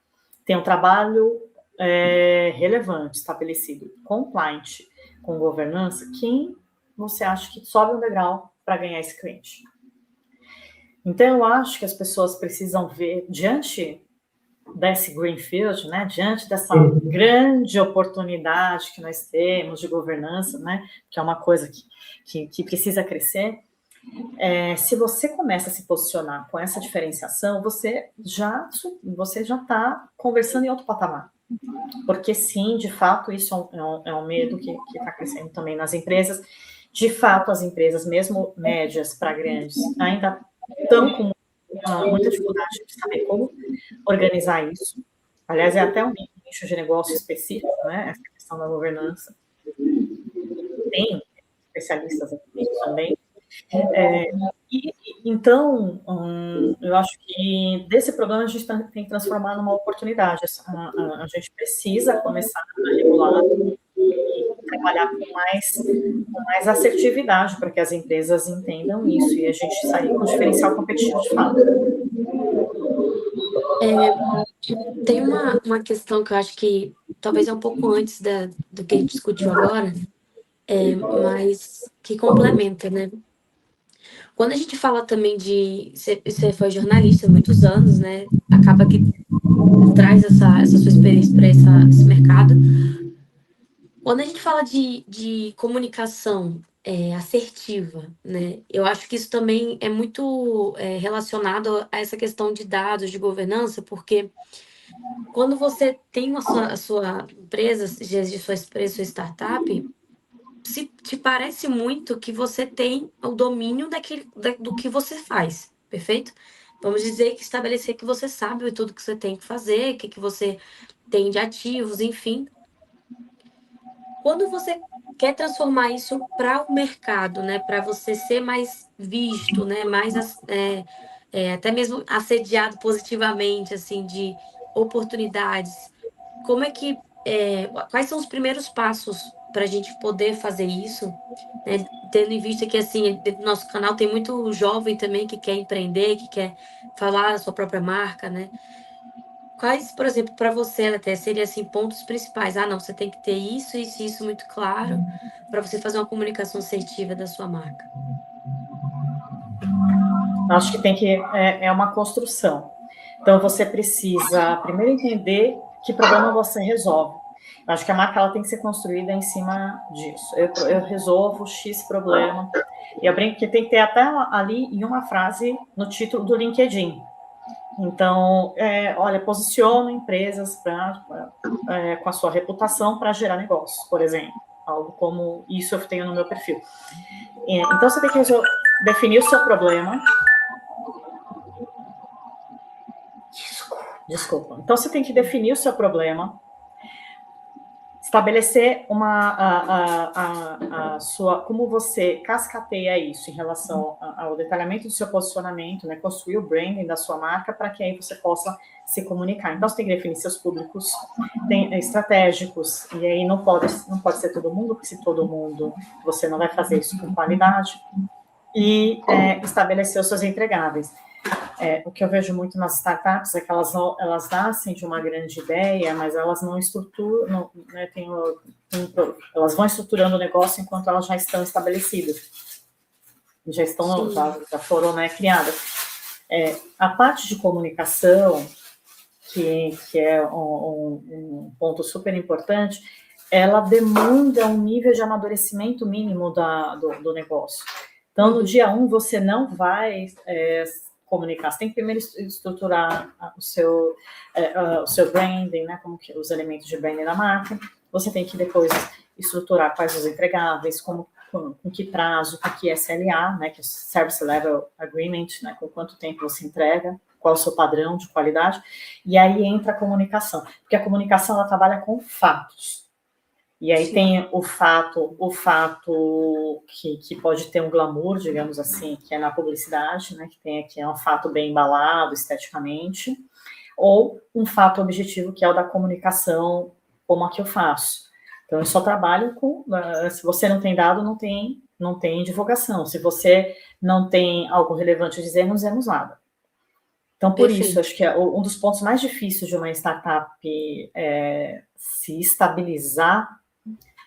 Speaker 3: tem um trabalho relevante, estabelecido, compliant, com governança, quem você acha que sobe um degrau para ganhar esse cliente? Então, eu acho que as pessoas precisam ver, diante desse greenfield, né, diante dessa grande oportunidade que nós temos de governança, né, que é uma coisa que precisa crescer, se você começa a se posicionar com essa diferenciação, você já está conversando em outro patamar. Porque sim, de fato, isso é um medo que está crescendo também nas empresas. De fato, as empresas, mesmo médias para grandes, ainda estão com muita dificuldade de saber como organizar isso. Aliás, é até um nicho de negócio específico, né? Essa questão da governança. Tem especialistas nisso também. Então, eu acho que desse problema a gente tem que transformar numa oportunidade. A gente precisa começar a regular e trabalhar com mais assertividade para que as empresas entendam isso e a gente sair com diferencial competitivo de fato.
Speaker 1: Tem uma questão que eu acho que talvez é um pouco antes do que a gente discutiu agora, mas que complementa, né? Quando a gente fala também você foi jornalista há muitos anos, né? Acaba que traz essa sua experiência para esse mercado. Quando a gente fala de comunicação assertiva, né? Eu acho que isso também é muito relacionado a essa questão de dados, de governança, porque quando você tem a sua empresa, seja sua empresa, sua startup, se te parece muito que você tem o domínio do que você faz, perfeito? Vamos dizer que estabelecer que você sabe tudo que você tem que fazer, o que você tem de ativos, enfim. Quando você quer transformar isso para o mercado, né, para você ser mais visto, né, mais até mesmo assediado positivamente, assim, de oportunidades, como é que, quais são os primeiros passos para a gente poder fazer isso, né? Tendo em vista que, assim, dentro do nosso canal tem muito jovem também que quer empreender, que quer falar da sua própria marca, né? Quais, por exemplo, para você até seria assim pontos principais? Ah, não, você tem que ter isso, isso e isso muito claro para você fazer uma comunicação assertiva da sua marca.
Speaker 3: Acho que tem que é uma construção. Então você precisa primeiro entender que problema você resolve. Eu acho que a marca ela tem que ser construída em cima disso. Eu resolvo X problema. E eu brinco que tem que ter até ali em uma frase no título do LinkedIn. Então, olha, posiciona empresas com a sua reputação para gerar negócios, por exemplo. Algo como isso eu tenho no meu perfil. Então, você tem que definir o seu problema. Desculpa. Então, você tem que definir o seu problema, estabelecer a sua, como você cascateia isso em relação ao detalhamento do seu posicionamento, né, construir o branding da sua marca para que aí você possa se comunicar. Então, você tem que definir seus públicos estratégicos, e aí não pode ser todo mundo, porque se todo mundo, você não vai fazer isso com qualidade, e estabelecer os seus entregáveis. O que eu vejo muito nas startups é que elas nascem de uma grande ideia, mas elas não estruturam, né, elas vão estruturando o negócio enquanto elas já estão estabelecidas, já foram, né, criadas. A parte de comunicação, que é um ponto super importante, ela demanda um nível de amadurecimento mínimo do negócio. Então, no dia 1, você não vai comunicar. Você tem que primeiro estruturar o seu branding, né, como que os elementos de branding da marca. Você tem que depois estruturar quais os entregáveis, com que prazo, com que SLA, né, que é Service Level Agreement, né, com quanto tempo você entrega, qual é o seu padrão de qualidade, e aí entra a comunicação, porque a comunicação ela trabalha com fatos. E aí Sim. Tem o fato que pode ter um glamour, digamos assim, que é na publicidade, né, que é um fato bem embalado esteticamente, ou um fato objetivo, que é o da comunicação, como a que eu faço. Então, eu só trabalho com... Se você não tem dado, não tem divulgação. Se você não tem algo relevante a dizer, não dizemos nada. Então, por Perfeito. Isso, acho que um dos pontos mais difíceis de uma startup se estabilizar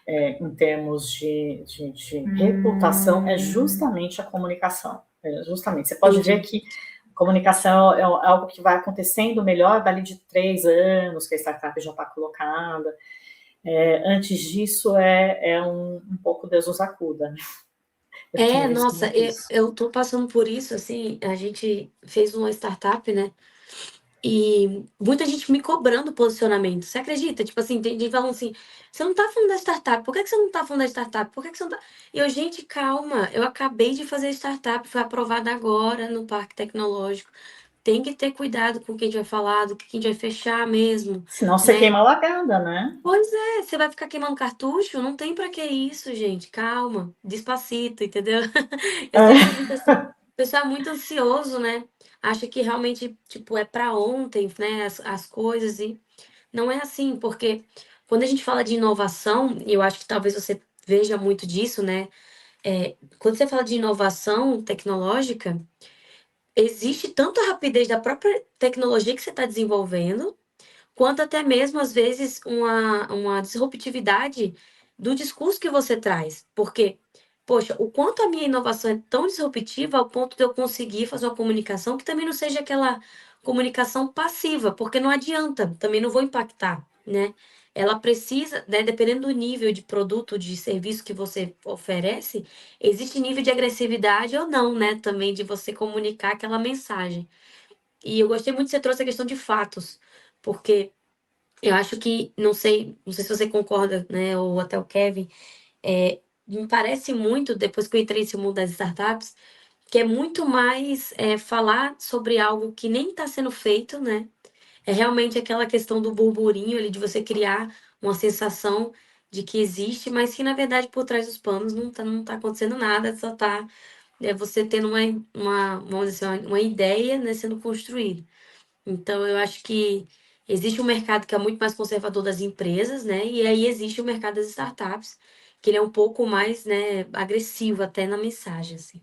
Speaker 3: em termos de reputação é justamente a comunicação. Justamente. Você pode ver que comunicação é algo que vai acontecendo melhor dali de 3 anos, que a startup já está colocada. Antes disso, é um pouco Deus nos acuda, né?
Speaker 1: Nossa, eu tô passando por isso, assim, a gente fez uma startup, né? E muita gente me cobrando posicionamento. Você acredita? Tipo assim, tem gente falando assim, você não tá falando da startup, por que você não tá falando da startup? Por que você não tá... E eu, gente, calma, eu acabei de fazer startup, foi aprovada agora no Parque Tecnológico. Tem que ter cuidado com o que a gente vai falar, do que a gente vai fechar mesmo.
Speaker 3: Senão você queima a largada, né?
Speaker 1: Pois é, você vai ficar queimando cartucho? Não tem pra que isso, gente. Calma, despacito, entendeu? Eu sempre vi pessoal muito ansioso, né? Acha que realmente, tipo, é pra ontem, né? As coisas e não é assim, porque quando a gente fala de inovação, e eu acho que talvez você veja muito disso, né? Quando você fala de inovação tecnológica, existe tanto a rapidez da própria tecnologia que você está desenvolvendo, quanto até mesmo, às vezes, uma disruptividade do discurso que você traz. Porque, poxa, o quanto a minha inovação é tão disruptiva ao ponto de eu conseguir fazer uma comunicação que também não seja aquela comunicação passiva, porque não adianta, também não vou impactar, né? Ela precisa, né, dependendo do nível de produto, de serviço que você oferece, existe nível de agressividade ou não, né? Também de você comunicar aquela mensagem. E eu gostei muito que você trouxe a questão de fatos, porque eu acho que, não sei se você concorda, né, ou até o Kevin, me parece muito, depois que eu entrei nesse mundo das startups, que é muito mais falar sobre algo que nem está sendo feito, né? É realmente aquela questão do burburinho ali, de você criar uma sensação de que existe, mas que, na verdade, por trás dos panos não tá acontecendo nada, só tá é você tendo vamos dizer assim, uma ideia, né, sendo construída. Então, eu acho que existe um mercado que é muito mais conservador das empresas, né? E aí existe o mercado das startups, que ele é um pouco mais, né, agressivo até na mensagem, assim.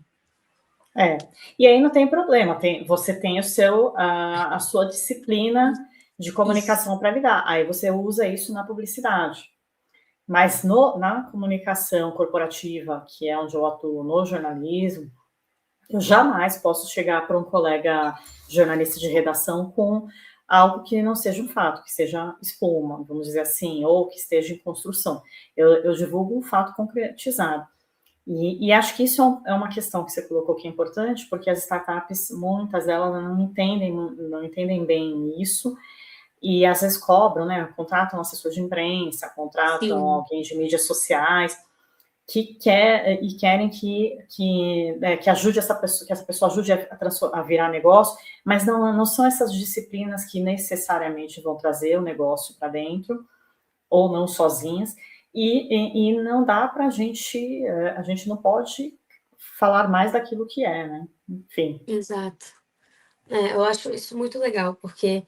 Speaker 3: E aí não tem problema, você tem a sua disciplina de
Speaker 1: Isso.
Speaker 3: comunicação para lidar, aí você usa isso na publicidade. Mas na comunicação corporativa, que é onde eu atuo no jornalismo, eu jamais posso chegar para um colega jornalista de redação com algo que não seja um fato, que seja espuma, vamos dizer assim, ou que esteja em construção. Eu divulgo um fato concretizado. E acho que isso é uma questão que você colocou que é importante, porque as startups, muitas delas não entendem bem isso, e às vezes cobram, né? Contratam um assessor de imprensa, contratam
Speaker 1: Sim,
Speaker 3: alguém de mídias sociais, que querem que ajude essa pessoa, que essa pessoa ajude a virar negócio, mas não são essas disciplinas que necessariamente vão trazer o negócio para dentro, ou não sozinhas, e não dá para a gente não pode falar mais daquilo que é, né? Enfim.
Speaker 1: exato. Eu acho isso muito legal, porque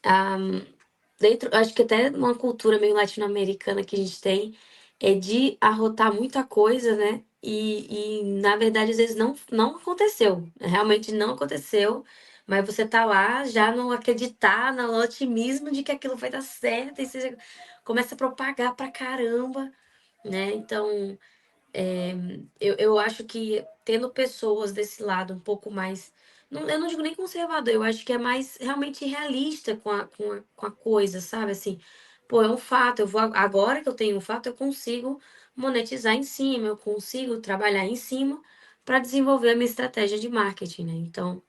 Speaker 1: ah, dentro, acho que até uma cultura meio latino-americana que a gente tem é de arrotar muita coisa, né? E na verdade, às vezes não aconteceu. Realmente não aconteceu. Mas você tá lá já no acreditar, no otimismo de que aquilo vai dar certo, e você começa a propagar pra caramba, né? Então, é, eu acho que tendo pessoas desse lado um pouco mais. Eu não digo nem conservador, eu acho que é mais realmente realista com a coisa, sabe? Assim, pô, é um fato, agora que eu tenho um fato, eu consigo monetizar em cima, eu consigo trabalhar em cima para desenvolver a minha estratégia de marketing, né? Então,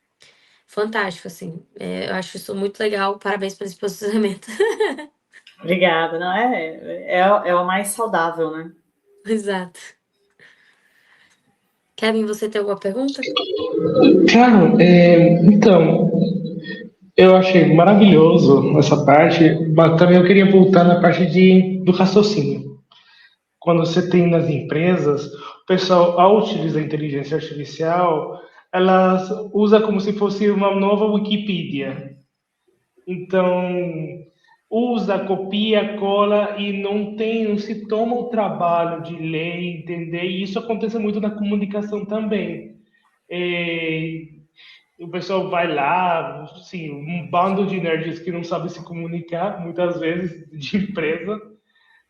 Speaker 1: fantástico, assim. Eu acho isso muito legal, parabéns pelo esse posicionamento.
Speaker 3: Obrigada, não é o mais saudável, né?
Speaker 1: Exato. Kevin, você tem alguma pergunta?
Speaker 2: Claro, então, eu achei maravilhoso essa parte, mas também eu queria voltar na parte do raciocínio. Quando você tem nas empresas, o pessoal, ao utilizar a inteligência artificial, ela usa como se fosse uma nova Wikipedia. Então, usa, copia, cola e não se toma o trabalho de ler, entender, e isso acontece muito na comunicação também. É, o pessoal vai lá, assim, um bando de nerds que não sabe se comunicar, muitas vezes, de empresa,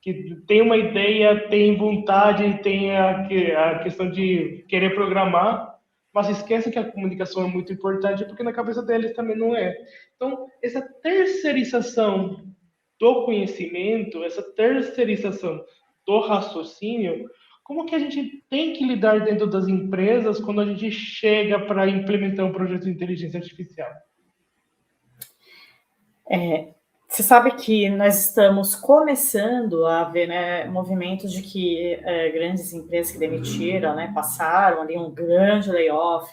Speaker 2: que tem uma ideia, tem vontade, tem a questão de querer programar, mas esquece que a comunicação é muito importante, porque na cabeça deles também não é. Então, essa terceirização do conhecimento, essa terceirização do raciocínio, como que a gente tem que lidar dentro das empresas quando a gente chega para implementar um projeto de inteligência artificial?
Speaker 3: Você sabe que nós estamos começando a ver, né, movimentos de que grandes empresas que demitiram, né, passaram ali um grande layoff,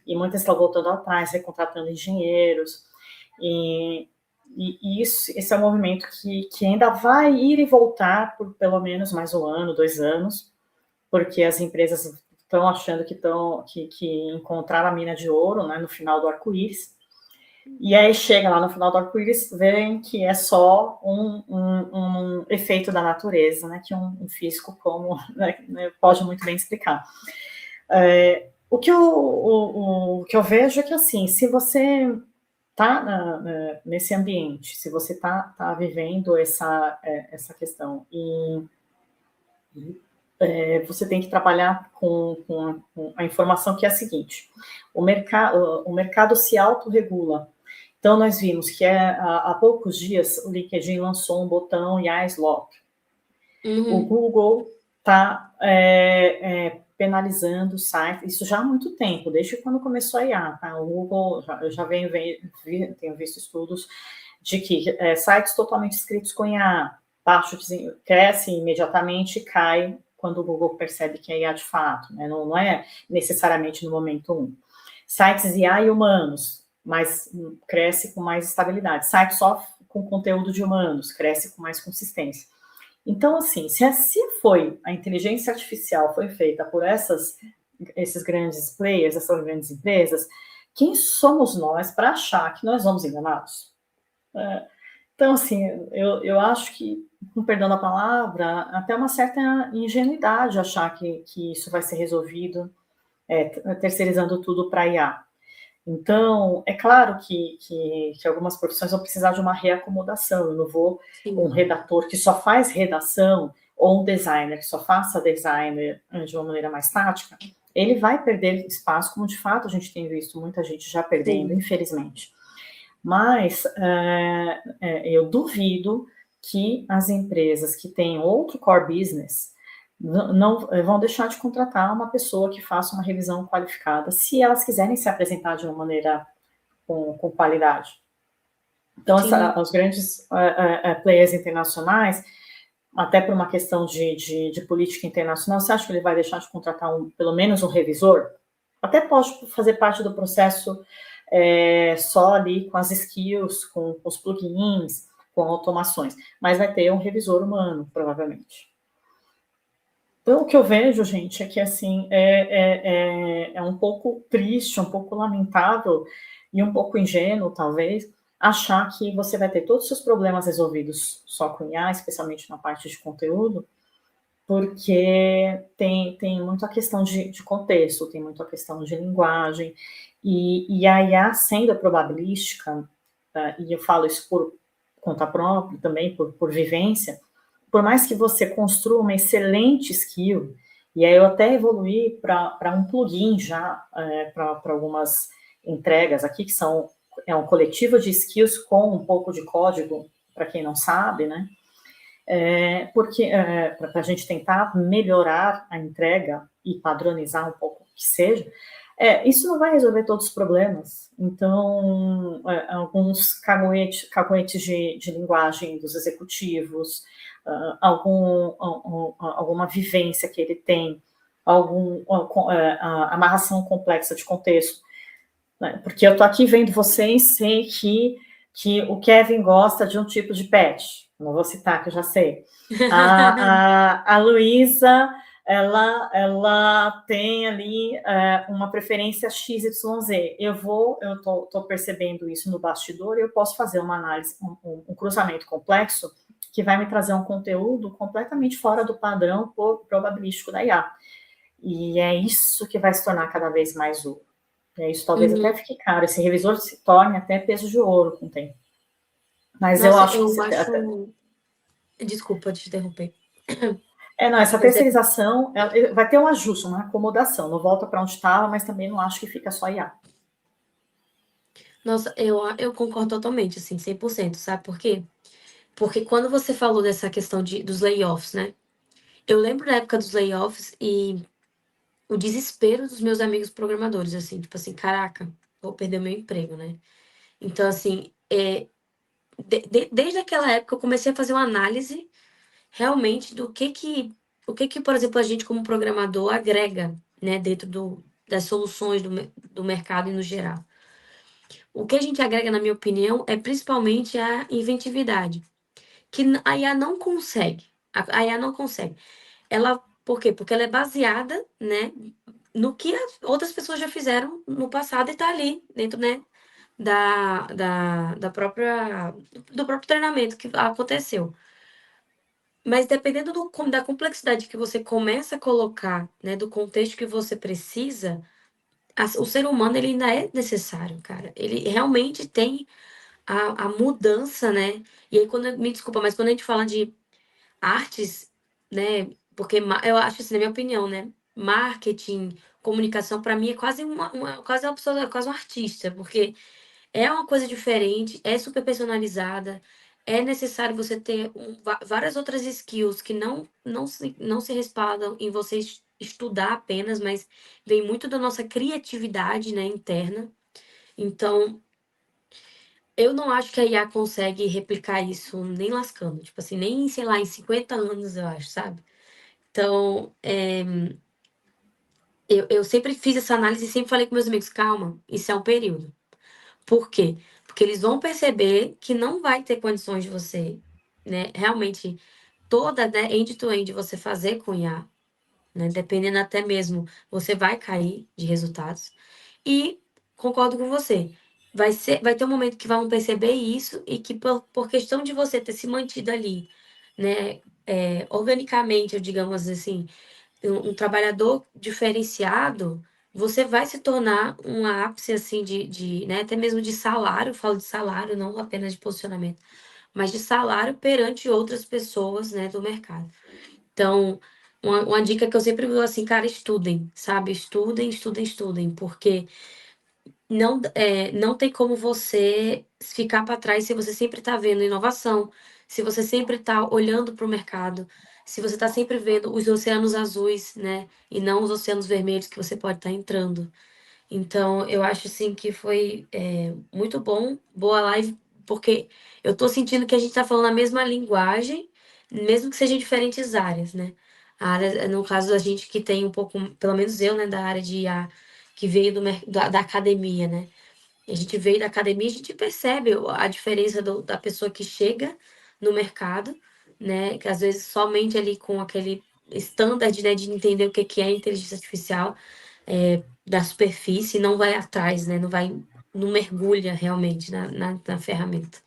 Speaker 3: e muitas estão voltando atrás, recontratando engenheiros, e, esse é um movimento que ainda vai ir e voltar por pelo menos mais um ano, 2 anos, porque as empresas estão achando que encontraram a mina de ouro, né, no final do arco-íris, e aí chega lá no final do arco-íris, veem que é só um efeito da natureza, né, que um físico como pode muito bem explicar. O que eu vejo é que, assim, se você está nesse ambiente, se você tá vivendo essa questão, e você tem que trabalhar com a informação que é a seguinte: o mercado se autorregula. Então, nós vimos que há poucos dias o LinkedIn lançou um botão Eyes Lock. O
Speaker 1: Uhum.
Speaker 3: Google está penalizando o site, isso já há muito tempo, desde quando começou a IA. Tá? O Google, eu já tenho visto estudos de que sites totalmente escritos com IA, cresce imediatamente e cai quando o Google percebe que é IA de fato, né? Não é necessariamente no momento 1. Sites IA e humanos, mas cresce com mais estabilidade. Sites só com conteúdo de humanos, cresce com mais consistência. Então, assim, se a inteligência artificial foi feita por essas esses grandes players, essas grandes empresas, quem somos nós para achar que nós vamos enganados? Então, assim, eu acho que, com perdão da palavra, até uma certa ingenuidade achar que isso vai ser resolvido terceirizando tudo para a IA. Então, é claro que algumas profissões vão precisar de uma reacomodação. Eu não vou um redator que só faz redação ou um designer que só faça design de uma maneira mais tática, ele vai perder espaço, como de fato a gente tem visto muita gente já perdendo, infelizmente. Mas eu duvido que as empresas que têm outro core business não vão deixar de contratar uma pessoa que faça uma revisão qualificada, se elas quiserem se apresentar de uma maneira com qualidade. Então, os grandes players internacionais, até por uma questão de política internacional, você acha que ele vai deixar de contratar pelo menos um revisor? Até pode fazer parte do processo só ali com as skills, com os plugins, com automações, mas vai ter um revisor humano, provavelmente. Então, o que eu vejo, gente, é que, assim, é um pouco triste, um pouco lamentável e um pouco ingênuo, talvez, achar que você vai ter todos os seus problemas resolvidos só com IA, especialmente na parte de conteúdo, porque tem muito a questão de contexto, tem muito a questão de linguagem, e a IA sendo probabilística, e eu falo isso por conta própria também, por vivência, por mais que você construa uma excelente skill, e aí eu até evoluí para um plugin já, para algumas entregas aqui, que é um coletivo de skills com um pouco de código, para quem não sabe, né? Porque para a gente tentar melhorar a entrega e padronizar um pouco que seja, isso não vai resolver todos os problemas. Então, alguns caguetes de linguagem dos executivos, alguma vivência que ele tem, amarração complexa de contexto, né? Porque eu estou aqui vendo vocês, sei que o Kevin gosta de um tipo de pet, não vou citar, que eu já sei. A Luísa, ela tem ali uma preferência XYZ. Eu estou percebendo isso no bastidor e eu posso fazer uma análise, um cruzamento complexo que vai me trazer um conteúdo completamente fora do padrão probabilístico da IA. E é isso que vai se tornar cada vez mais ouro. Isso talvez até fique caro. Esse revisor se torne até peso de ouro com o tempo. Mas eu acho que...
Speaker 1: Desculpa te interromper.
Speaker 3: Essa terceirização vai ter um ajuste, uma acomodação. Não volta para onde estava, mas também não acho que fica só IA.
Speaker 1: Nossa, eu concordo totalmente, assim, 100%, sabe por quê? Porque quando você falou dessa questão dos layoffs, né? Eu lembro da época dos layoffs e o desespero dos meus amigos programadores, assim, tipo assim, caraca, vou perder meu emprego, né? Então, assim, desde aquela época eu comecei a fazer uma análise realmente do o que, por exemplo, a gente como programador agrega, né, dentro das soluções do mercado e no geral. O que a gente agrega, na minha opinião, é principalmente a inventividade, que a IA não consegue. A IA não consegue. Por quê? Porque ela é baseada, né, no que outras pessoas já fizeram no passado e está ali dentro, né, do próprio treinamento que aconteceu. Mas dependendo da complexidade que você começa a colocar, né, do contexto que você precisa, o ser humano ele ainda é necessário, cara. Ele realmente tem a mudança, né? E aí, me desculpa, mas quando a gente fala de artes, né? Porque eu acho assim, na minha opinião, né? Marketing, comunicação, para mim é quase quase uma pessoa, quase um artista, porque é uma coisa diferente, é super personalizada, é necessário você ter várias outras skills que não se respaldam em você estudar apenas, mas vem muito da nossa criatividade, né, interna. Então, eu não acho que a IA consegue replicar isso nem lascando, tipo assim, nem, sei lá, em 50 anos, eu acho, sabe? Então, eu sempre fiz essa análise e sempre falei com meus amigos, calma, isso é um período. Por quê? Porque eles vão perceber que não vai ter condições de você, né, realmente toda, né, end-to-end você fazer com IA. né? Dependendo até mesmo, você vai cair de resultados. E concordo com você. Vai ter um momento que vão perceber isso e que por questão de você ter se mantido ali, né, organicamente, eu digamos assim, um trabalhador diferenciado, você vai se tornar um ápice assim né, até mesmo de salário, eu falo de salário, não apenas de posicionamento, mas de salário perante outras pessoas, né, do mercado. Então, uma dica que eu sempre dou assim, cara, estudem, sabe? Estudem, estudem, estudem, porque não tem como você ficar para trás se você sempre está vendo inovação, se você sempre está olhando para o mercado, se você está sempre vendo os oceanos azuis, né? E não os oceanos vermelhos que você pode estar entrando. Então, eu acho assim que foi muito bom, boa live, porque eu tô sentindo que a gente tá falando a mesma linguagem, mesmo que sejam diferentes áreas, né? A área, no caso, a gente que tem um pouco, pelo menos eu, né, da área de IA, que veio da academia, né? A gente veio da academia, a gente percebe a diferença da pessoa que chega no mercado, né? Que às vezes somente ali com aquele standard, né, de entender o que é inteligência artificial, da superfície, não vai atrás, né? Não mergulha realmente na ferramenta.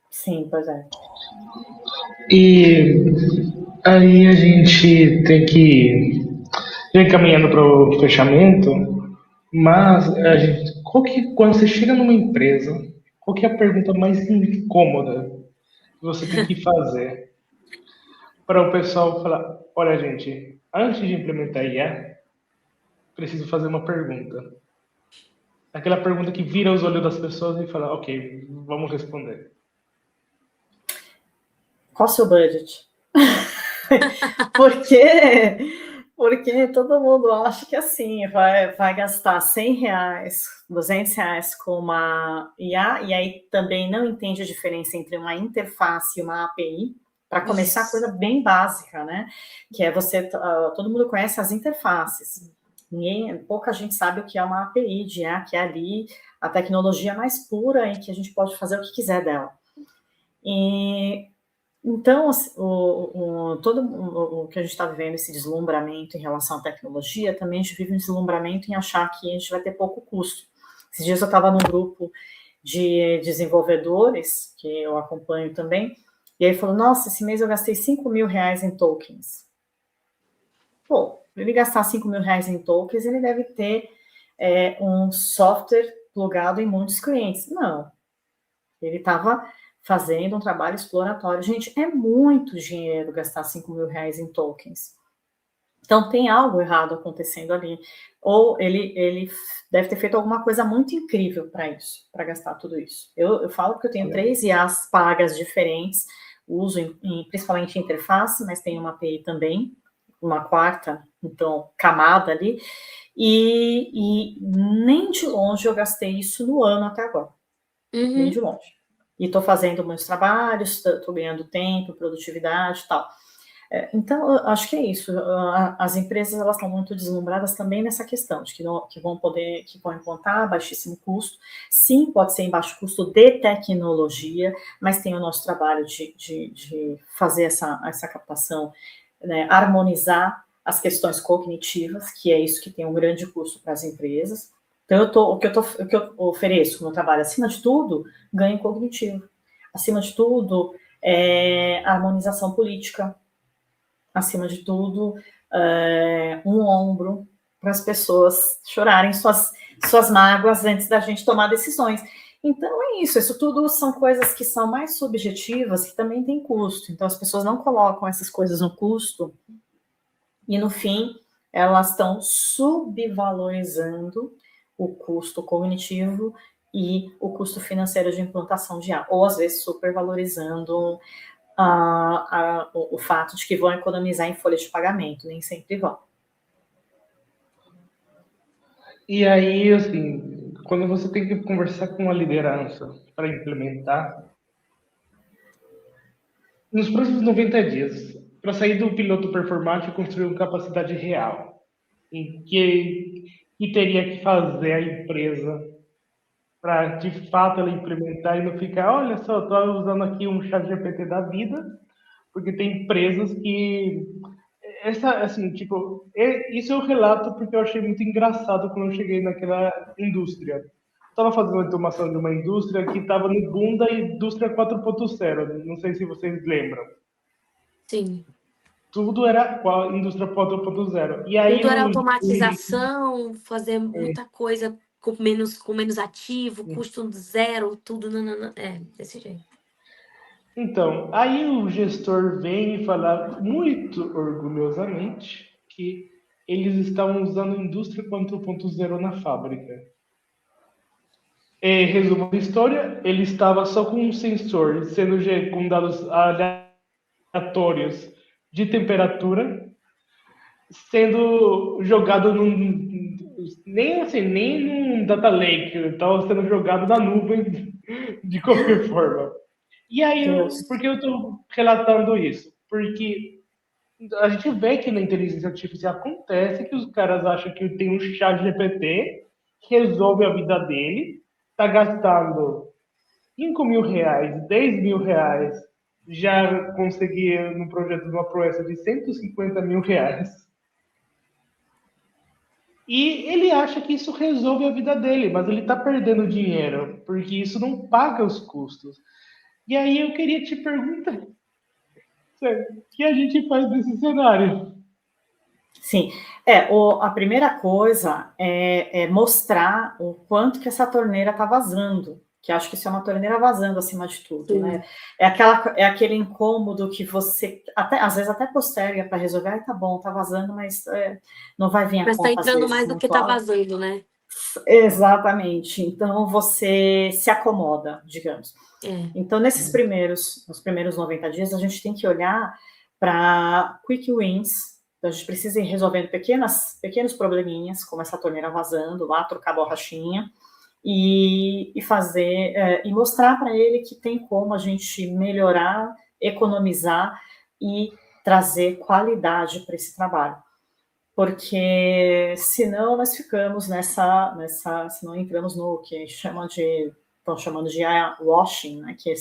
Speaker 3: Sim, pois é.
Speaker 2: E aí a gente tem que ir caminhando para o fechamento, mas quando você chega numa empresa, qual que é a pergunta mais incômoda que você tem que fazer para o pessoal falar, olha gente, antes de implementar IA, preciso fazer uma pergunta. Aquela pergunta que vira os olhos das pessoas e fala, ok, vamos responder.
Speaker 3: Qual o seu budget? Porque todo mundo acha que assim, vai gastar R$ 100, R$ 200 com uma IA, e aí também não entende a diferença entre uma interface e uma API. Para começar,
Speaker 1: Isso.
Speaker 3: coisa bem básica, né? Que é todo mundo conhece as interfaces. Pouca gente sabe o que é uma API de IA, que é ali a tecnologia mais pura em que a gente pode fazer o que quiser dela. Então, todo o que a gente está vivendo, esse deslumbramento em relação à tecnologia, também a gente vive um deslumbramento em achar que a gente vai ter pouco custo. Esses dias eu estava num grupo de desenvolvedores, que eu acompanho também, e aí falou, nossa, esse mês eu gastei R$ 5.000 em tokens. Pô, para ele gastar R$ 5.000 em tokens, ele deve ter um software plugado em muitos clientes. Não, ele estava fazendo um trabalho exploratório. Gente, é muito dinheiro gastar R$ 5.000 em tokens. Então, tem algo errado acontecendo ali. Ou ele deve ter feito alguma coisa muito incrível para isso, para gastar tudo isso. Eu falo que eu tenho 3 IAs pagas diferentes, uso principalmente interface, mas tem uma API também, uma quarta, então, camada ali, e nem de longe eu gastei isso no ano até agora. Nem de longe. E estou fazendo muitos trabalhos, estou ganhando tempo, produtividade e tal. Então, eu acho que é isso. As empresas elas estão muito deslumbradas também nessa questão de que vão implantar baixíssimo custo. Sim, pode ser em baixo custo de tecnologia, mas tem o nosso trabalho de fazer essa captação, né, harmonizar as questões cognitivas, que é isso que tem um grande custo para as empresas. Então, o que eu ofereço no trabalho, acima de tudo, ganho cognitivo. Acima de tudo, harmonização política. Acima de tudo, um ombro para as pessoas chorarem suas mágoas antes da gente tomar decisões. Então, é isso tudo são coisas que são mais subjetivas, que também têm custo. Então, as pessoas não colocam essas coisas no custo e, no fim, elas estão subvalorizando o custo cognitivo e o custo financeiro de implantação de IA, ou às vezes supervalorizando o fato de que vão economizar em folha de pagamento, nem sempre vão.
Speaker 2: E aí, assim, quando você tem que conversar com a liderança para implementar, nos próximos 90 dias, para sair do piloto performático e construir uma capacidade real, em que teria que fazer a empresa para, de fato, ela implementar e não ficar, olha só, estou usando aqui um chat GPT da vida, porque tem empresas que assim, tipo, isso eu relato porque eu achei muito engraçado quando eu cheguei naquela indústria. Estava fazendo a automação de uma indústria que estava no boom da indústria 4.0. Não sei se vocês lembram.
Speaker 1: Sim.
Speaker 2: Tudo era indústria 4.0. E aí
Speaker 1: Tudo era automatização, fazer muita coisa com menos ativo, custo zero, tudo. Nanana. É, desse jeito.
Speaker 2: então, aí o gestor vem falar muito orgulhosamente que eles estavam usando a indústria 4.0 na fábrica. Resumo da história, ele estava só com um sensor, com dados aleatórios de temperatura, sendo jogado nem assim, nem num data lake, estava sendo jogado na nuvem de qualquer forma. E aí,
Speaker 3: Deus.
Speaker 2: por que eu estou relatando isso? Porque a gente vê que na inteligência artificial acontece que os caras acham que tem um chat GPT que resolve a vida dele, tá gastando 5 mil reais, 10 mil reais, já conseguia no projeto de uma proeza de 150 mil reais. E ele acha que isso resolve a vida dele, mas ele está perdendo dinheiro, porque isso não paga os custos. E aí eu queria te perguntar, o que a gente faz nesse cenário?
Speaker 3: Sim, a primeira coisa é mostrar o quanto que essa torneira está vazando, que acho que isso é uma torneira vazando acima de tudo,
Speaker 1: Sim.
Speaker 3: né? É aquele incômodo que você até às vezes até posterga para resolver, ai, tá bom, tá vazando, mas não vai vir a
Speaker 1: Mas tá
Speaker 3: conta às
Speaker 1: entrando
Speaker 3: vezes
Speaker 1: mais do que
Speaker 3: muito
Speaker 1: tá
Speaker 3: alta.
Speaker 1: vazando, né?
Speaker 3: Exatamente. Então você se acomoda, digamos.
Speaker 1: É.
Speaker 3: Então, nos primeiros 90 dias, a gente tem que olhar para quick wins. Então, a gente precisa ir resolvendo pequenos probleminhas, como essa torneira vazando, lá trocar a borrachinha, e fazer, e mostrar para ele que tem como a gente melhorar, economizar e trazer qualidade para esse trabalho. Porque senão nós ficamos senão entramos no que estão chamando de washing, né, que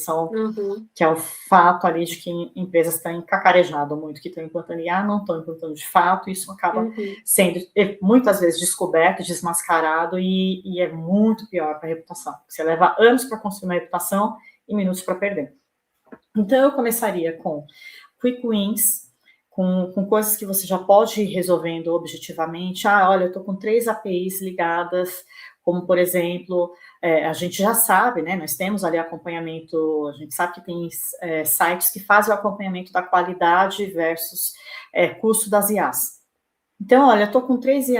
Speaker 3: é o fato ali de que empresas estão cacarejado muito, que estão implantando IA, não estão implantando de fato, e isso acaba sendo muitas vezes descoberto, desmascarado, e é muito pior para a reputação. Você leva anos para construir uma reputação e minutos para perder. Então, eu começaria com quick wins, com coisas que você já pode ir resolvendo objetivamente. Olha, eu estou com 3 APIs ligadas, como, por exemplo, a gente já sabe, né, nós temos ali acompanhamento, a gente sabe que tem sites que fazem o acompanhamento da qualidade versus custo das IAs. Então, olha, eu estou com 3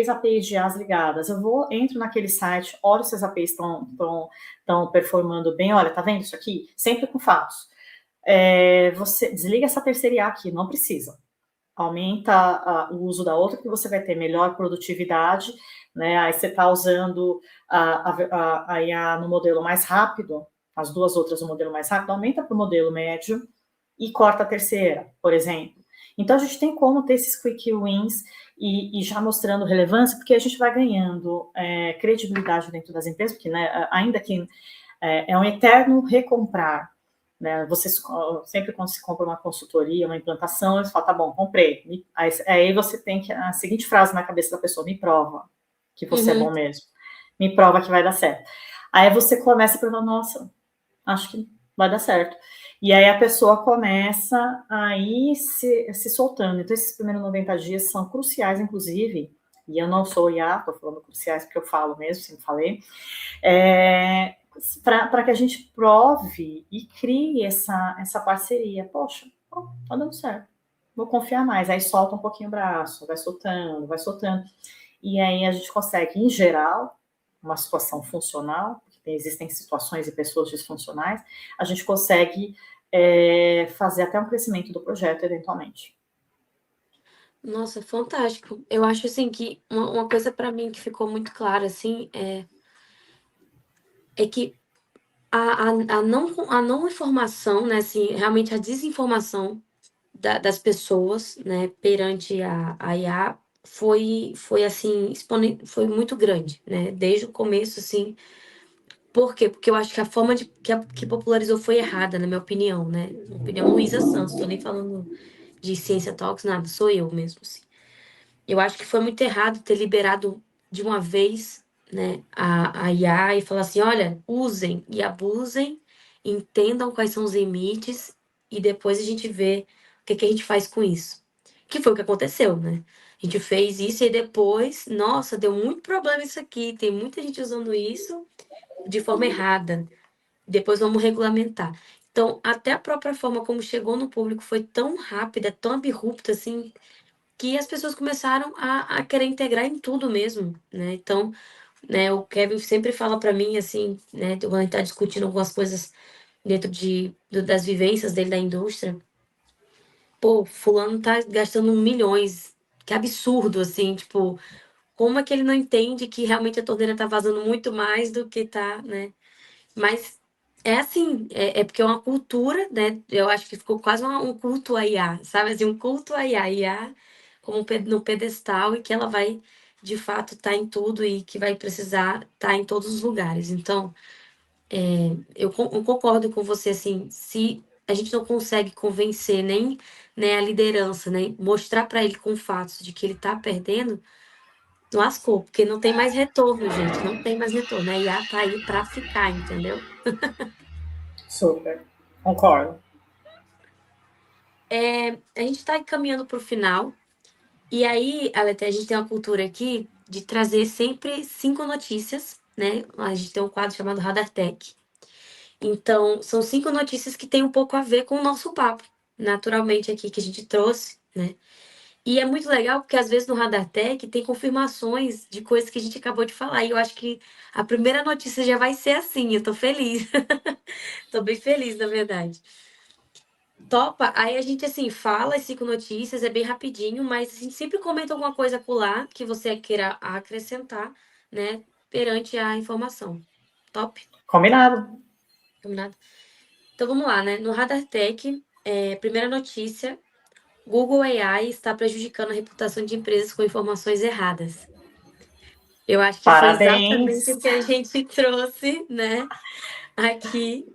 Speaker 3: APIs de IAs ligadas, entro naquele site, olho se as APIs estão performando bem, olha, tá vendo isso aqui? Sempre com fatos. Você desliga essa terceira IA aqui, não precisa. Aumenta o uso da outra, que você vai ter melhor produtividade, né? Aí você está usando a IA no modelo mais rápido, as duas outras no modelo mais rápido, aumenta para o modelo médio e corta a terceira, por exemplo. Então, a gente tem como ter esses quick wins e já mostrando relevância, porque a gente vai ganhando credibilidade dentro das empresas, porque, né, ainda que é um eterno recomprar, né? Você sempre quando se compra uma consultoria, uma implantação, você fala, tá bom, comprei. Aí você tem a seguinte frase na cabeça da pessoa, me prova que você é bom mesmo. Me prova que vai dar certo. Aí você começa a falar, nossa, acho que vai dar certo. E aí a pessoa começa a ir se soltando. Então, esses primeiros 90 dias são cruciais, inclusive, e eu não sou IA, estou falando cruciais porque eu falo mesmo, sempre falei, para que a gente prove e crie essa parceria. Poxa, tá dando certo, vou confiar mais. Aí solta um pouquinho o braço, vai soltando. E aí a gente consegue, em geral, uma situação funcional, porque existem situações e pessoas disfuncionais, a gente consegue fazer até um crescimento do projeto, eventualmente.
Speaker 1: Nossa, fantástico. Eu acho assim que uma coisa para mim que ficou muito clara assim é que a não informação, né, assim, realmente a desinformação das pessoas, né, perante a IA foi assim, foi muito grande, né, desde o começo, assim. Por quê? Porque eu acho que a forma que popularizou foi errada, na minha opinião, né, na opinião Luísa Santos, tô nem falando de Ciência Talks, nada, sou eu mesmo, assim. Eu acho que foi muito errado ter liberado de uma vez, né, a IA e falar assim: olha, usem e abusem, entendam quais são os limites e depois a gente vê o que a gente faz com isso. Que foi o que aconteceu, né? A gente fez isso e depois, nossa, deu muito problema isso aqui, tem muita gente usando isso de forma errada. Depois vamos regulamentar. Então, até a própria forma como chegou no público foi tão rápida, tão abrupta, assim, que as pessoas começaram a querer integrar em tudo mesmo, né? Então, né, o Kevin sempre fala para mim, assim, né, quando a gente tá discutindo algumas coisas dentro das vivências dele da indústria, pô, fulano tá gastando milhões, que absurdo, assim, tipo, como é que ele não entende que realmente a torneira tá vazando muito mais do que tá, né? Mas é assim, é porque é uma cultura, né? Eu acho que ficou quase um culto a IA, sabe? Assim, um culto a IA, IA como no pedestal e que ela vai, de fato, estar em tudo e que vai precisar estar em todos os lugares. Então, eu concordo com você, assim, se a gente não consegue convencer nem, né, a liderança, né, mostrar para ele com fatos de que ele está perdendo, lascou, porque não tem mais retorno, gente, não tem mais retorno. A IA tá aí para ficar, entendeu?
Speaker 3: Super, concordo.
Speaker 1: A gente está caminhando para o final. E aí, Aleté, a gente tem uma cultura aqui de trazer sempre 5 notícias, né? A gente tem um quadro chamado Radar Tech. Então, são 5 notícias que têm um pouco a ver com o nosso papo, naturalmente aqui que a gente trouxe, né? E é muito legal porque às vezes no Radar Tech tem confirmações de coisas que a gente acabou de falar. E eu acho que a primeira notícia já vai ser assim. Eu tô feliz. Tô bem feliz, na verdade. Topa, aí a gente assim fala as 5 notícias, é bem rapidinho, mas a gente sempre comenta alguma coisa acolá que você queira acrescentar, né, perante a informação. Top?
Speaker 3: Combinado.
Speaker 1: Combinado? Então vamos lá, né? No Radar Tech, primeira notícia: Google AI está prejudicando a reputação de empresas com informações erradas. Eu acho que foi exatamente o
Speaker 3: Parabéns.
Speaker 1: que a gente trouxe, né, aqui.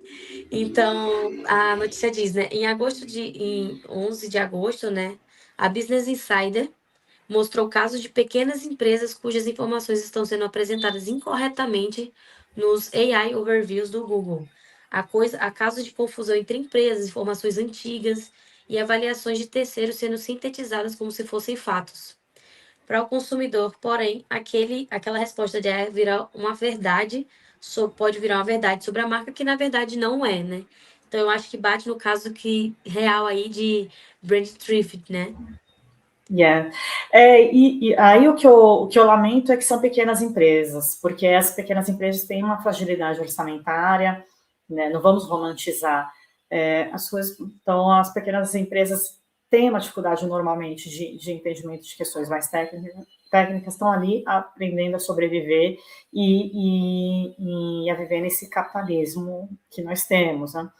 Speaker 1: Então, a notícia diz, né? Em 11 de agosto, né? A Business Insider mostrou casos de pequenas empresas cujas informações estão sendo apresentadas incorretamente nos AI Overviews do Google. Há casos de confusão entre empresas, informações antigas e avaliações de terceiros sendo sintetizadas como se fossem fatos. Para o consumidor, porém, aquela resposta de AI pode virar uma verdade sobre a marca que na verdade não é, né? Então eu acho que bate no caso real aí de brand thrift, né?
Speaker 3: Yeah. E aí o que eu lamento é que são pequenas empresas, porque as pequenas empresas têm uma fragilidade orçamentária, né? Não vamos romantizar as coisas. Então, as pequenas empresas têm uma dificuldade normalmente de entendimento de questões mais técnicas, estão ali aprendendo a sobreviver e a viver nesse capitalismo que nós temos, né?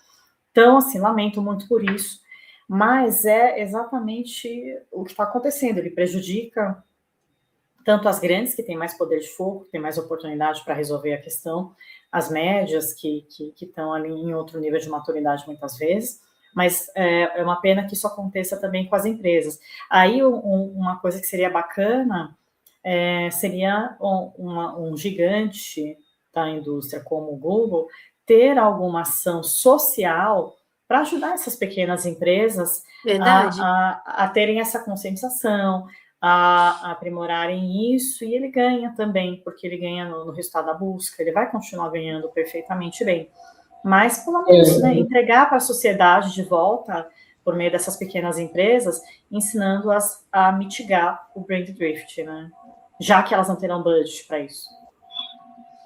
Speaker 3: Então, assim, lamento muito por isso, mas é exatamente o que está acontecendo. Ele prejudica tanto as grandes, que têm mais poder de fogo, que têm mais oportunidade para resolver a questão, as médias, que estão ali em outro nível de maturidade muitas vezes, mas é uma pena que isso aconteça também com as empresas. Aí, uma coisa que seria bacana seria um gigante da indústria como o Google ter alguma ação social para ajudar essas pequenas empresas
Speaker 1: Verdade?
Speaker 3: a terem essa conscientização, a aprimorarem isso, e ele ganha também, porque ele ganha no resultado da busca, ele vai continuar ganhando perfeitamente bem. Mas, pelo menos, né, entregar para a sociedade de volta, por meio dessas pequenas empresas, ensinando-as a mitigar o brand drift, né? Já que elas não terão budget para isso.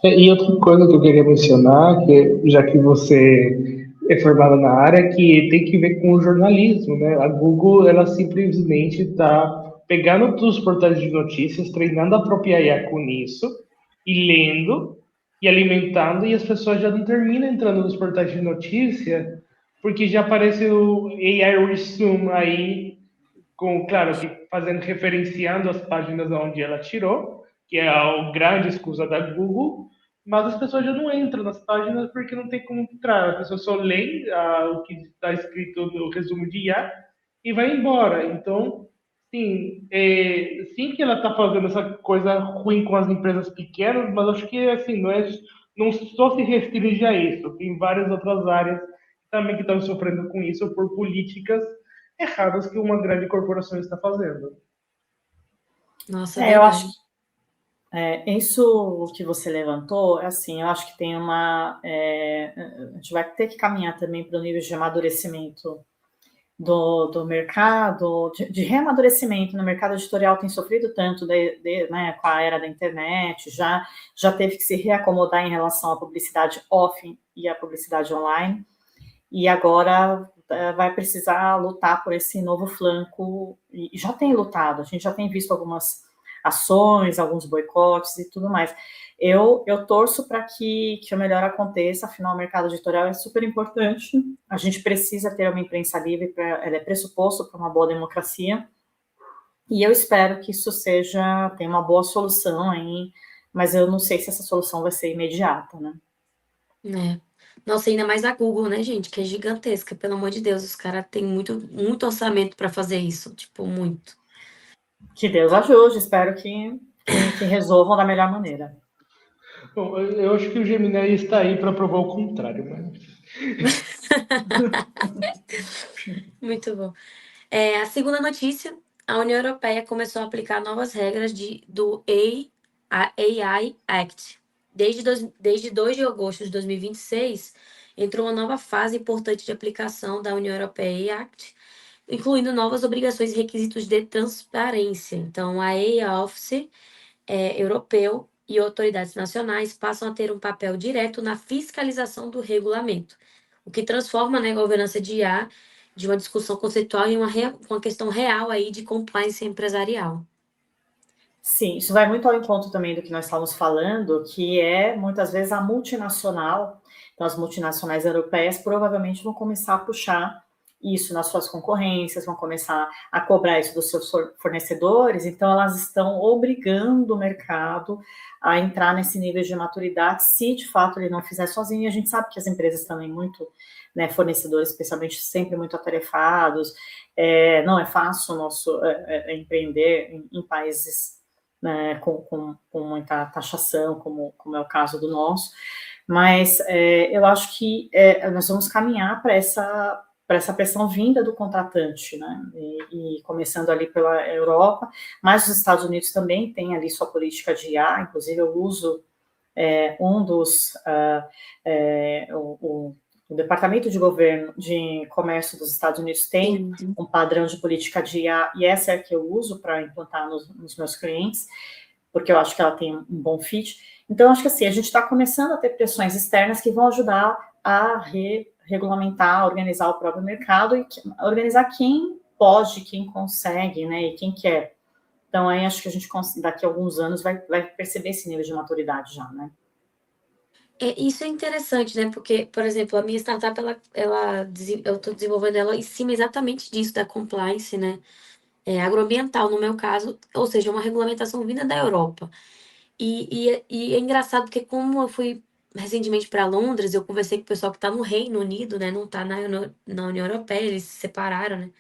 Speaker 2: E outra coisa que eu queria mencionar, que já que você é formada na área, que tem que ver com o jornalismo, né? A Google, ela simplesmente está pegando todos os portais de notícias, treinando a própria IA com isso, e lendo, e alimentando, e as pessoas já não terminam entrando nos portais de notícia, porque já aparece o AI Resume aí, claro, que fazendo, referenciando as páginas onde ela tirou, que é a grande escusa da Google, mas as pessoas já não entram nas páginas porque não tem como entrar. A pessoa só lê o que está escrito no resumo de IA e vai embora. Então, sim, sim que ela está fazendo essa coisa ruim com as empresas pequenas, mas acho que assim não só se restringe a isso. Tem várias outras áreas também que estão sofrendo com isso por políticas erradas que uma grande corporação está fazendo.
Speaker 1: Nossa, é
Speaker 3: Eu acho
Speaker 1: verdade.
Speaker 3: que isso que você levantou, assim, eu acho que tem a gente vai ter que caminhar também para o nível de amadurecimento do mercado, de reamadurecimento no mercado editorial tem sofrido tanto né, com a era da internet, já teve que se reacomodar em relação à publicidade off e à publicidade online, e agora vai precisar lutar por esse novo flanco, e já tem lutado, a gente já tem visto algumas ações, alguns boicotes e tudo mais. Eu torço para que o melhor aconteça, afinal, o mercado editorial é super importante, a gente precisa ter uma imprensa livre, ela é pressuposto para uma boa democracia, e eu espero que isso tenha uma boa solução aí, mas eu não sei se essa solução vai ser imediata, né?
Speaker 1: É. Nossa, ainda mais a Google, né, gente, que é gigantesca, pelo amor de Deus, os caras têm muito orçamento para fazer isso, tipo, muito.
Speaker 3: Que Deus ajude, espero que resolvam da melhor maneira.
Speaker 2: Bom, eu acho que o Gemini está aí para provar o contrário, mas
Speaker 1: Muito bom. A segunda notícia, a União Europeia começou a aplicar novas regras do AI Act. Desde 2 de agosto de 2026, entrou uma nova fase importante de aplicação da União Europeia Act, incluindo novas obrigações e requisitos de transparência. Então, a AI Office europeu e autoridades nacionais passam a ter um papel direto na fiscalização do regulamento, o que transforma, né, a governança de IA de uma discussão conceitual em uma questão real aí de compliance empresarial.
Speaker 3: Sim, isso vai muito ao encontro também do que nós estávamos falando, que é muitas vezes a multinacional. Então, as multinacionais europeias provavelmente vão começar a puxar isso nas suas concorrências, vão começar a cobrar isso dos seus fornecedores. Então, elas estão obrigando o mercado a entrar nesse nível de maturidade, se de fato ele não fizer sozinho. E a gente sabe que as empresas também muito, né, fornecedores, especialmente, sempre muito atarefados. Não é fácil empreender em países, né, com muita taxação, como é o caso do nosso, mas eu acho que nós vamos caminhar para essa pressão vinda do contratante, né, e começando ali pela Europa, mas os Estados Unidos também tem ali sua política de IA, inclusive eu uso o Departamento de Governo de Comércio dos Estados Unidos tem
Speaker 1: Sim.
Speaker 3: um padrão de política de IA, e essa é a que eu uso para implantar nos meus clientes, porque eu acho que ela tem um bom fit. Então, acho que assim, a gente está começando a ter pressões externas que vão ajudar a regulamentar, organizar o próprio mercado e organizar quem pode, quem consegue, né, e quem quer. Então, aí acho que a gente, daqui a alguns anos, vai perceber esse nível de maturidade já, né?
Speaker 1: Isso é interessante, né? Porque, por exemplo, a minha startup, eu estou desenvolvendo ela em cima exatamente disso, da compliance, né? Agroambiental, no meu caso, ou seja, uma regulamentação vinda da Europa. E é engraçado porque, como eu fui recentemente para Londres, eu conversei com o pessoal que está no Reino Unido, né? Não está na União Europeia, eles se separaram, né?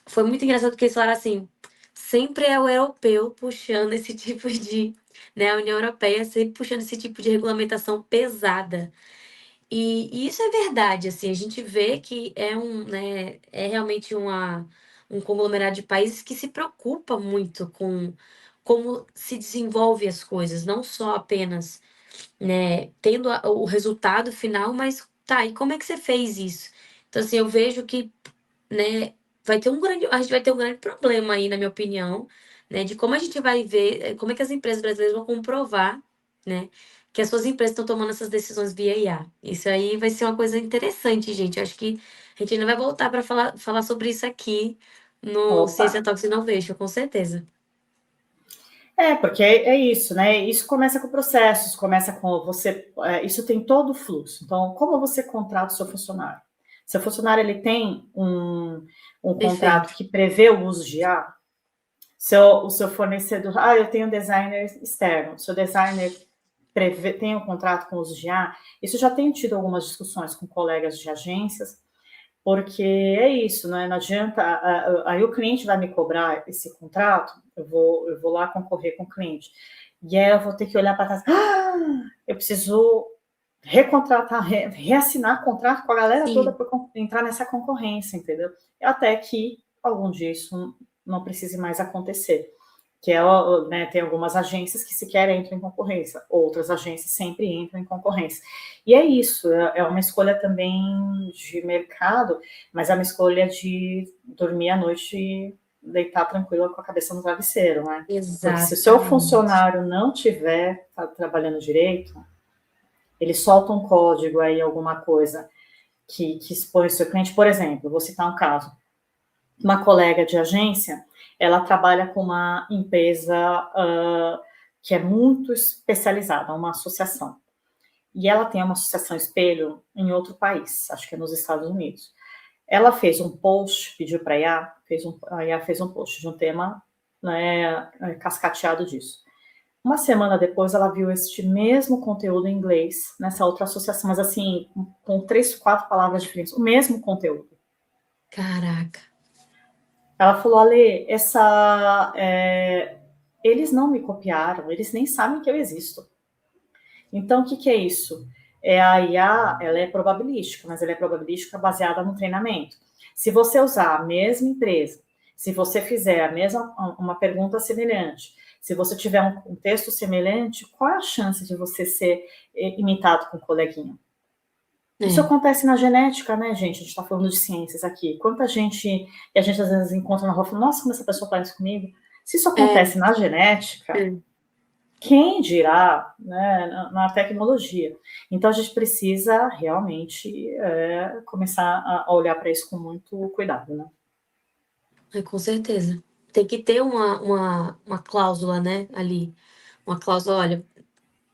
Speaker 1: Foi muito engraçado porque eles falaram assim: sempre é o europeu puxando esse tipo de. Né, a União Europeia sempre puxando esse tipo de regulamentação pesada. E isso é verdade, assim, a gente vê que né, é realmente um conglomerado de países que se preocupa muito com como se desenvolve as coisas, não só apenas, né, tendo o resultado final, mas tá, e como é que você fez isso? Então, assim, eu vejo que, né, a gente vai ter um grande problema aí, na minha opinião, né, de como a gente vai ver, como é que as empresas brasileiras vão comprovar, né, que as suas empresas estão tomando essas decisões via IA. Isso aí vai ser uma coisa interessante, gente. Eu acho que a gente ainda vai voltar para falar sobre isso aqui no
Speaker 3: Opa!
Speaker 1: Ciência Talks Innovation, com certeza.
Speaker 3: Porque é isso, né? Isso começa com processos, começa com você. Isso tem todo o fluxo. Então, como você contrata o seu funcionário? Seu funcionário ele tem um contrato
Speaker 1: Perfeito.
Speaker 3: que prevê o uso de IA. O seu fornecedor, eu tenho um designer externo. Seu designer tem um contrato com o uso de IA. Isso já tenho tido algumas discussões com colegas de agências. porque é isso, né? Não adianta, aí o cliente vai me cobrar esse contrato, eu vou lá concorrer com o cliente, e aí eu vou ter que olhar para trás, eu preciso recontratar, reassinar contrato com a galera toda
Speaker 1: Sim,
Speaker 3: para entrar nessa concorrência, entendeu? Até que algum dia isso não precise mais acontecer. Que é, né, tem algumas agências que sequer entram em concorrência, outras agências sempre entram em concorrência. E é isso, é uma escolha também de mercado, mas é uma escolha de dormir à noite e deitar tranquila com a cabeça no travesseiro, né? Porque se o seu
Speaker 1: exatamente.
Speaker 3: funcionário não estiver trabalhando direito, ele solta um código aí, alguma coisa que expõe o seu cliente. Por exemplo, vou citar um caso. Uma colega de agência, ela trabalha com uma empresa que é muito especializada, uma associação. E ela tem uma associação espelho em outro país, acho que é nos Estados Unidos. Ela fez um post, pediu para a IA fez um post de um tema, né, cascateado disso. Uma semana depois, ela viu este mesmo conteúdo em inglês nessa outra associação, mas assim, com 3, 4 palavras diferentes, o mesmo conteúdo.
Speaker 1: Caraca.
Speaker 3: Ela falou, Ale, eles não me copiaram, eles nem sabem que eu existo. Então, o que é isso? A IA, ela é probabilística, mas ela é probabilística baseada no treinamento. Se você usar a mesma empresa, se você fizer uma pergunta semelhante, se você tiver um contexto semelhante, qual é a chance de você ser imitado com um coleguinha? Isso
Speaker 1: É,
Speaker 3: acontece na genética, né, gente? A gente está falando de ciências aqui. Quanta gente, e a gente às vezes encontra na rua e fala, nossa, como essa pessoa parece comigo. Se isso
Speaker 1: é,
Speaker 3: acontece na genética,
Speaker 1: é.
Speaker 3: quem dirá, né, na tecnologia? Então a gente precisa realmente começar a olhar para isso com muito cuidado, né?
Speaker 1: Com certeza. Tem que ter uma cláusula, né, ali. Uma cláusula, olha,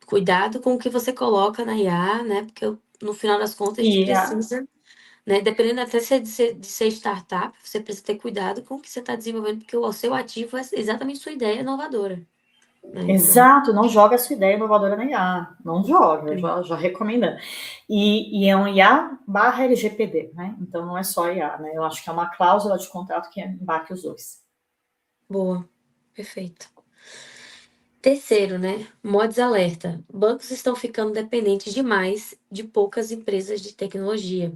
Speaker 1: cuidado com o que você coloca na IA, né? Porque no final das contas a gente
Speaker 3: E
Speaker 1: precisa, né? Dependendo até de ser startup, você precisa ter cuidado com o que você está desenvolvendo, porque o seu ativo é exatamente sua ideia inovadora, né? Então,
Speaker 3: exato, não joga a sua ideia inovadora na IA, não joga,
Speaker 1: sim.
Speaker 3: já recomendando. E é um IA barra LGPD, né? Então não é só IA, né? Eu acho que é uma cláusula de contrato que embarque os dois.
Speaker 1: Boa, perfeito. Terceiro, né? Mods alerta. Bancos estão ficando dependentes demais de poucas empresas de tecnologia.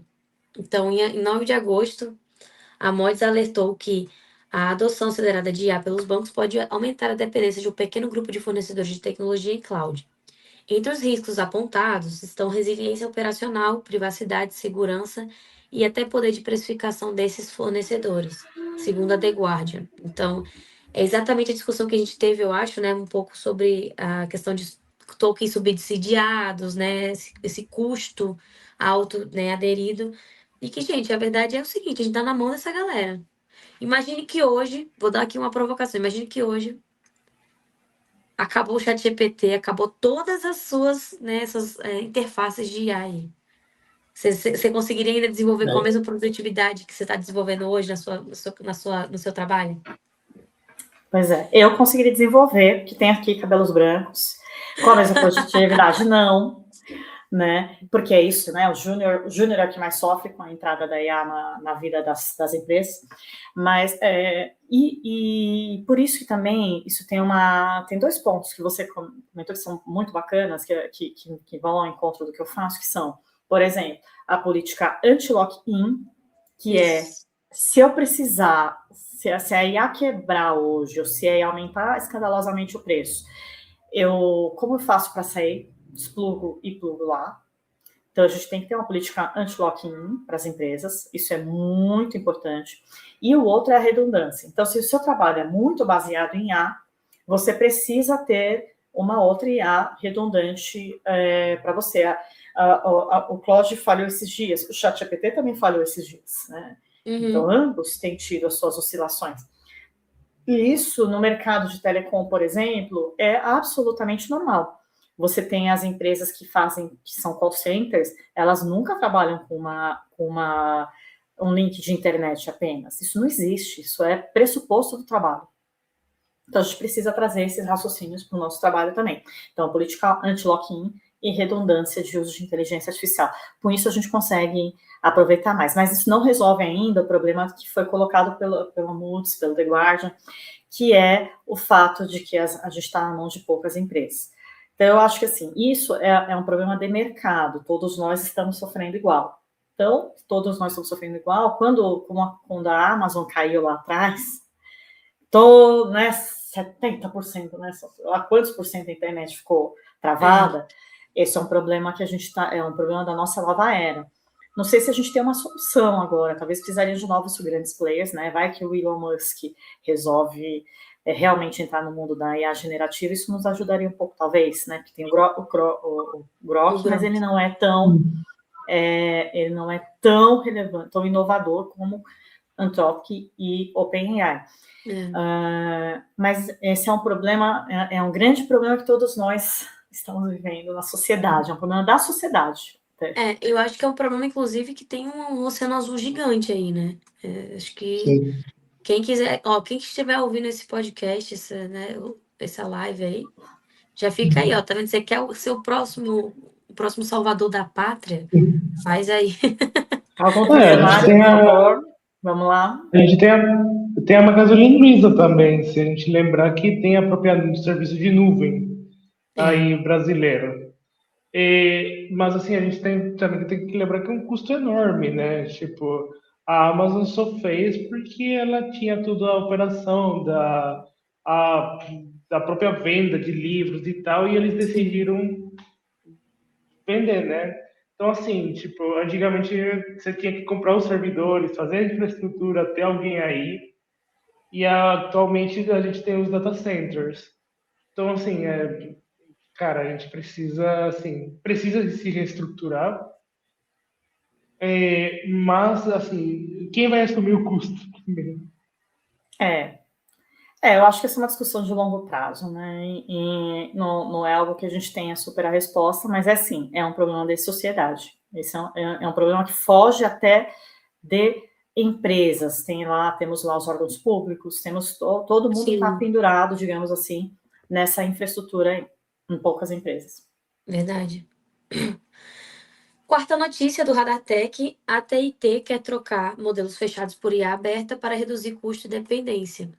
Speaker 1: Então, em 9 de agosto, a Mods alertou que a adoção acelerada de IA pelos bancos pode aumentar a dependência de um pequeno grupo de fornecedores de tecnologia em cloud. Entre os riscos apontados estão resiliência operacional, privacidade, segurança e até poder de precificação desses fornecedores, segundo a The Guardian. Então, é exatamente a discussão que a gente teve, eu acho, né, um pouco sobre a questão de tokens subsidiados, né, esse custo alto, né, aderido. E que, gente, a verdade é o seguinte, a gente está na mão dessa galera. Imagine que hoje, vou dar aqui uma provocação, imagine que hoje acabou o chat GPT, acabou todas as suas, né, essas interfaces de IA aí. Você conseguiria ainda desenvolver com a mesma produtividade que você está desenvolvendo hoje no seu trabalho?
Speaker 3: Pois é, eu conseguiria desenvolver, que tem aqui cabelos brancos, com a mesma produtividade, não, né? Porque é isso, né? O júnior é o que mais sofre com a entrada da IA na vida das empresas. Mas, e por isso que também, isso tem dois pontos que você comentou que são muito bacanas, que vão ao encontro do que eu faço, que são, por exemplo, a política anti-lock-in, que é,
Speaker 1: Isso.
Speaker 3: se eu precisar, se a IA quebrar hoje, ou se a IA aumentar escandalosamente o preço, como eu faço para sair? Desplugo e plugo lá. Então, a gente tem que ter uma política anti-lock-in para as empresas, isso é muito importante. E o outro é a redundância. Então, se o seu trabalho é muito baseado em IA, você precisa ter uma outra IA redundante para você. O Claude falhou esses dias, o ChatGPT também falhou esses dias, né? Então,
Speaker 1: Uhum.
Speaker 3: ambos têm tido as suas oscilações. E isso, no mercado de telecom, por exemplo, é absolutamente normal. Você tem as empresas que são call centers, elas nunca trabalham com um link de internet apenas. Isso não existe, isso é pressuposto do trabalho. Então, a gente precisa trazer esses raciocínios para o nosso trabalho também. Então, política anti-lock-in e redundância de uso de inteligência artificial. Com isso, a gente consegue aproveitar mais. Mas isso não resolve ainda o problema que foi colocado pelo Moody's, pelo The Guardian, que é o fato de que a gente está na mão de poucas empresas. Então, eu acho que, assim, isso é um problema de mercado. Todos nós estamos sofrendo igual. Então, todos nós estamos sofrendo igual. Quando a Amazon caiu lá atrás, né, 70%, né, a quantos por cento da internet ficou travada, esse é um problema que a gente é um problema da nossa nova era. Não sei se a gente tem uma solução agora, talvez precisaria de novos grandes players, né? Vai que o Elon Musk resolve realmente entrar no mundo da IA generativa, isso nos ajudaria um pouco, talvez, né? Porque tem o Grok, mas ele não é tão relevante, tão inovador como Anthropic e OpenAI. Mas esse é um problema, é um grande problema que todos nós estamos vivendo na sociedade, é um problema da sociedade.
Speaker 1: Eu acho que é um problema, inclusive, que tem um oceano azul gigante aí, né? Acho que
Speaker 2: Sim.
Speaker 1: quem estiver ouvindo esse podcast, essa live aí, já fica aí, ó, tá vendo? Você quer ser o próximo salvador da pátria? Faz aí.
Speaker 3: Algum
Speaker 2: a gente tem
Speaker 3: por favor, vamos lá.
Speaker 2: A gente tem a Magazine Luiza também, se a gente lembrar que tem a própria serviço de nuvem aí brasileiro. Mas assim, a gente também tem que lembrar que é um custo enorme, né? Tipo, a Amazon só fez porque ela tinha toda a operação da própria venda de livros e tal, e eles decidiram vender, né? Então, assim, tipo, antigamente você tinha que comprar os servidores, fazer a infraestrutura, ter alguém aí, e atualmente a gente tem os data centers. Então, assim, cara, a gente precisa de se reestruturar, mas, assim, quem vai assumir o custo?
Speaker 3: Eu acho que essa é uma discussão de longo prazo, né? E não é algo que a gente tenha super a resposta, mas sim, é um problema de sociedade. Esse é um problema que foge até de empresas. Temos lá os órgãos públicos, temos todo mundo está pendurado, digamos assim, nessa infraestrutura em poucas empresas.
Speaker 1: Verdade. Quarta notícia do Radartec, a TIT quer trocar modelos fechados por IA aberta para reduzir custo e dependência.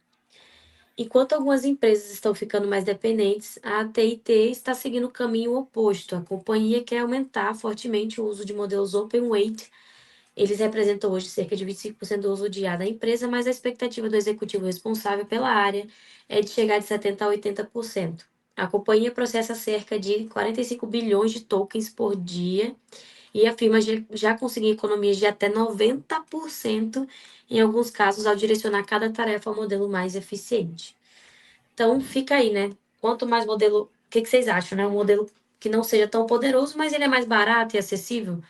Speaker 1: Enquanto algumas empresas estão ficando mais dependentes, a TIT está seguindo o caminho oposto. A companhia quer aumentar fortemente o uso de modelos open weight. Eles representam hoje cerca de 25% do uso de IA da empresa, mas a expectativa do executivo responsável pela área é de chegar de 70% a 80%. A companhia processa cerca de 45 bilhões de tokens por dia e afirma já conseguir economias de até 90% em alguns casos ao direcionar cada tarefa ao modelo mais eficiente. Então, fica aí, né? Quanto mais modelo... O que vocês acham, né? Um modelo que não seja tão poderoso, mas ele é mais barato e acessível,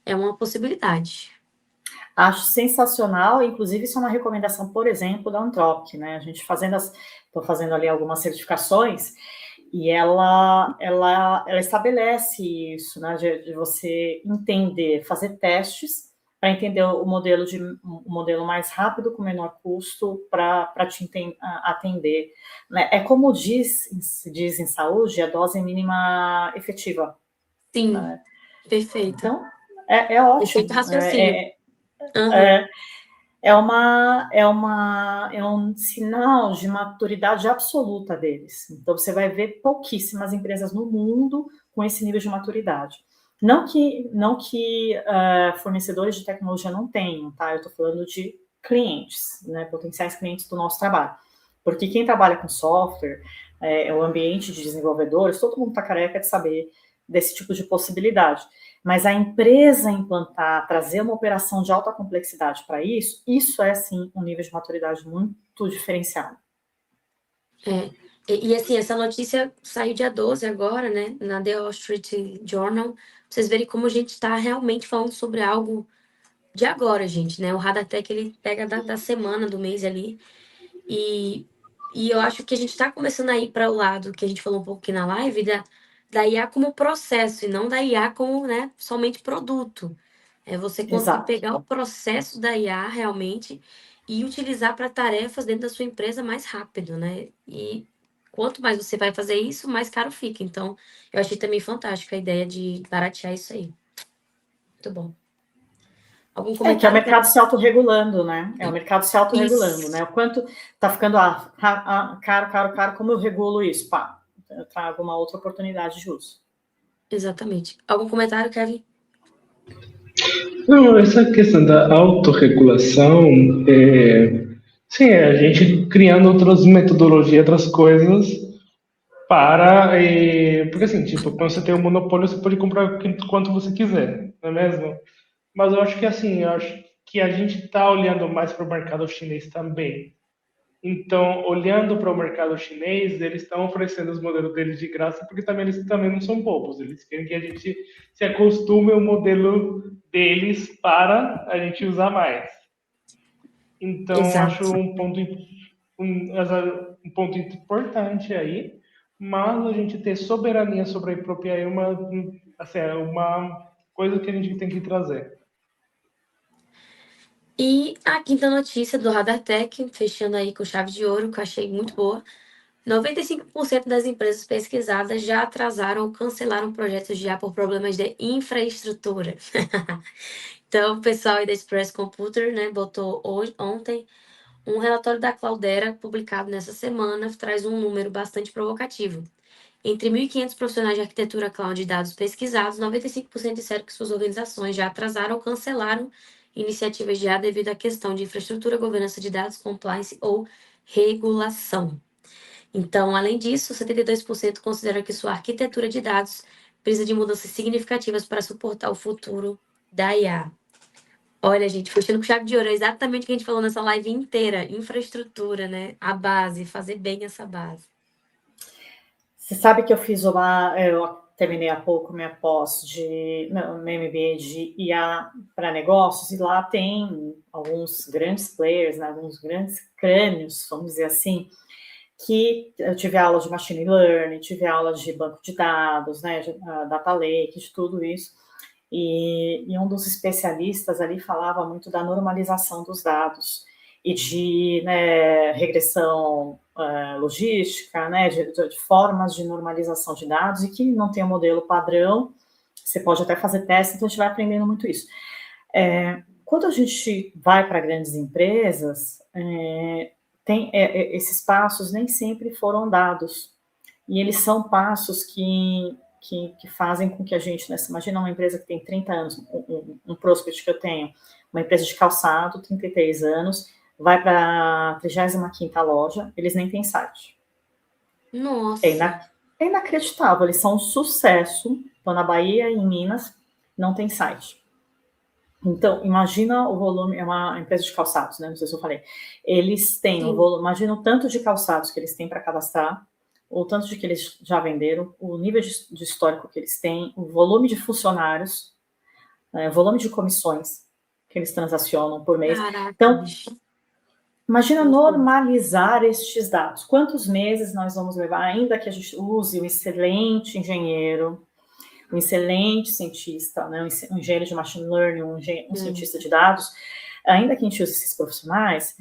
Speaker 1: é uma possibilidade.
Speaker 3: Acho sensacional, inclusive isso é uma recomendação, por exemplo, da Anthropic, né? A gente estou fazendo ali algumas certificações e ela estabelece isso, né? De você entender, fazer testes para entender o modelo mais rápido com menor custo para te atender. Né? É como se diz em saúde, a dose mínima efetiva.
Speaker 1: Sim,
Speaker 3: né?
Speaker 1: Perfeito.
Speaker 3: Então, é ótimo.
Speaker 1: Perfeito raciocínio.
Speaker 3: É um sinal de maturidade absoluta deles. Então, você vai ver pouquíssimas empresas no mundo com esse nível de maturidade. Não que fornecedores de tecnologia não tenham, tá? Eu estou falando de clientes, né? Potenciais clientes do nosso trabalho. Porque quem trabalha com software, o ambiente de desenvolvedores, todo mundo está careca de saber desse tipo de possibilidade. Mas a empresa implantar, trazer uma operação de alta complexidade para isso é, sim, um nível de maturidade muito diferenciado.
Speaker 1: E assim, essa notícia saiu dia 12 agora, né, na The Wall Street Journal, pra vocês verem como a gente está realmente falando sobre algo de agora, gente, né? O Radartec, ele pega da semana, do mês ali, e eu acho que a gente está começando a ir para o lado que a gente falou um pouco aqui na live, da IA como processo, e não da IA como, né, somente produto. É você conseguir pegar o processo da IA realmente e utilizar para tarefas dentro da sua empresa mais rápido, né? E quanto mais você vai fazer isso, mais caro fica. Então, eu achei também fantástica a ideia de baratear isso aí. Muito bom. Algum
Speaker 3: Que é o
Speaker 1: comentário?
Speaker 3: mercado se autorregulando, né? É o mercado se autorregulando,
Speaker 1: Isso.
Speaker 3: né? O quanto está ficando caro, como eu regulo isso? Pá, eu trago uma outra oportunidade de uso.
Speaker 1: Exatamente. Algum comentário, Kevin?
Speaker 2: Não, essa questão da autorregulação, sim, é a gente criando outras metodologias, outras coisas porque assim, tipo, quando você tem um monopólio, você pode comprar quanto você quiser, não é mesmo? Mas eu acho que assim, eu acho que a gente está olhando mais para o mercado chinês também. Então, olhando para o mercado chinês, eles estão oferecendo os modelos deles de graça, porque também eles também não são bobos. Eles querem que a gente se acostume ao modelo deles para a gente usar mais. Então, acho
Speaker 1: Exato.
Speaker 2: um ponto importante aí, mas a gente ter soberania sobre a própria é assim, é uma coisa que a gente tem que trazer.
Speaker 1: E a quinta notícia do Radar Tech, fechando aí com chave de ouro, que eu achei muito boa. 95% das empresas pesquisadas já atrasaram ou cancelaram projetos de IA por problemas de infraestrutura. Então, o pessoal aí da Express Computer, né, botou ontem um relatório da Cloudera, publicado nessa semana, traz um número bastante provocativo. Entre 1.500 profissionais de arquitetura cloud e dados pesquisados, 95% disseram que suas organizações já atrasaram ou cancelaram iniciativas de IA devido à questão de infraestrutura, governança de dados, compliance ou regulação. Então, além disso, 72% consideram que sua arquitetura de dados precisa de mudanças significativas para suportar o futuro da IA. Olha, gente, fechando com chave de ouro, é exatamente o que a gente falou nessa live inteira. Infraestrutura, né? A base, fazer bem essa base.
Speaker 3: Você sabe que eu terminei há pouco minha pós no MBA de IA para negócios, e lá tem alguns grandes players, né, alguns grandes crânios, vamos dizer assim, que eu tive aula de machine learning, tive aula de banco de dados, né, de data lake, de tudo isso. E um dos especialistas ali falava muito da normalização dos dados e de, né, regressão logística, né, de formas de normalização de dados, e que não tem um modelo padrão. Você pode até fazer teste, então a gente vai aprendendo muito isso. Quando a gente vai para grandes empresas, esses passos nem sempre foram dados, e eles são passos que fazem com que a gente, né, imagina uma empresa que tem 30 anos, um prospect que eu tenho, uma empresa de calçado, 33 anos, vai para a 35ª loja, eles nem têm site.
Speaker 1: Nossa.
Speaker 3: É inacreditável, eles são um sucesso, estão na Bahia e em Minas, não tem site. Então, imagina o volume, é uma empresa de calçados, né? Não sei se eu falei. Eles têm o volume, imagina o tanto de calçados que eles têm para cadastrar, o tanto de que eles já venderam, o nível de histórico que eles têm, o volume de funcionários, o volume de comissões que eles transacionam por mês.
Speaker 1: Caraca,
Speaker 3: Então,
Speaker 1: bicho.
Speaker 3: imagina normalizar estes dados. Quantos meses nós vamos levar, ainda que a gente use um excelente engenheiro, um excelente cientista, né, um engenheiro de machine learning, um cientista de dados, ainda que a gente use esses profissionais,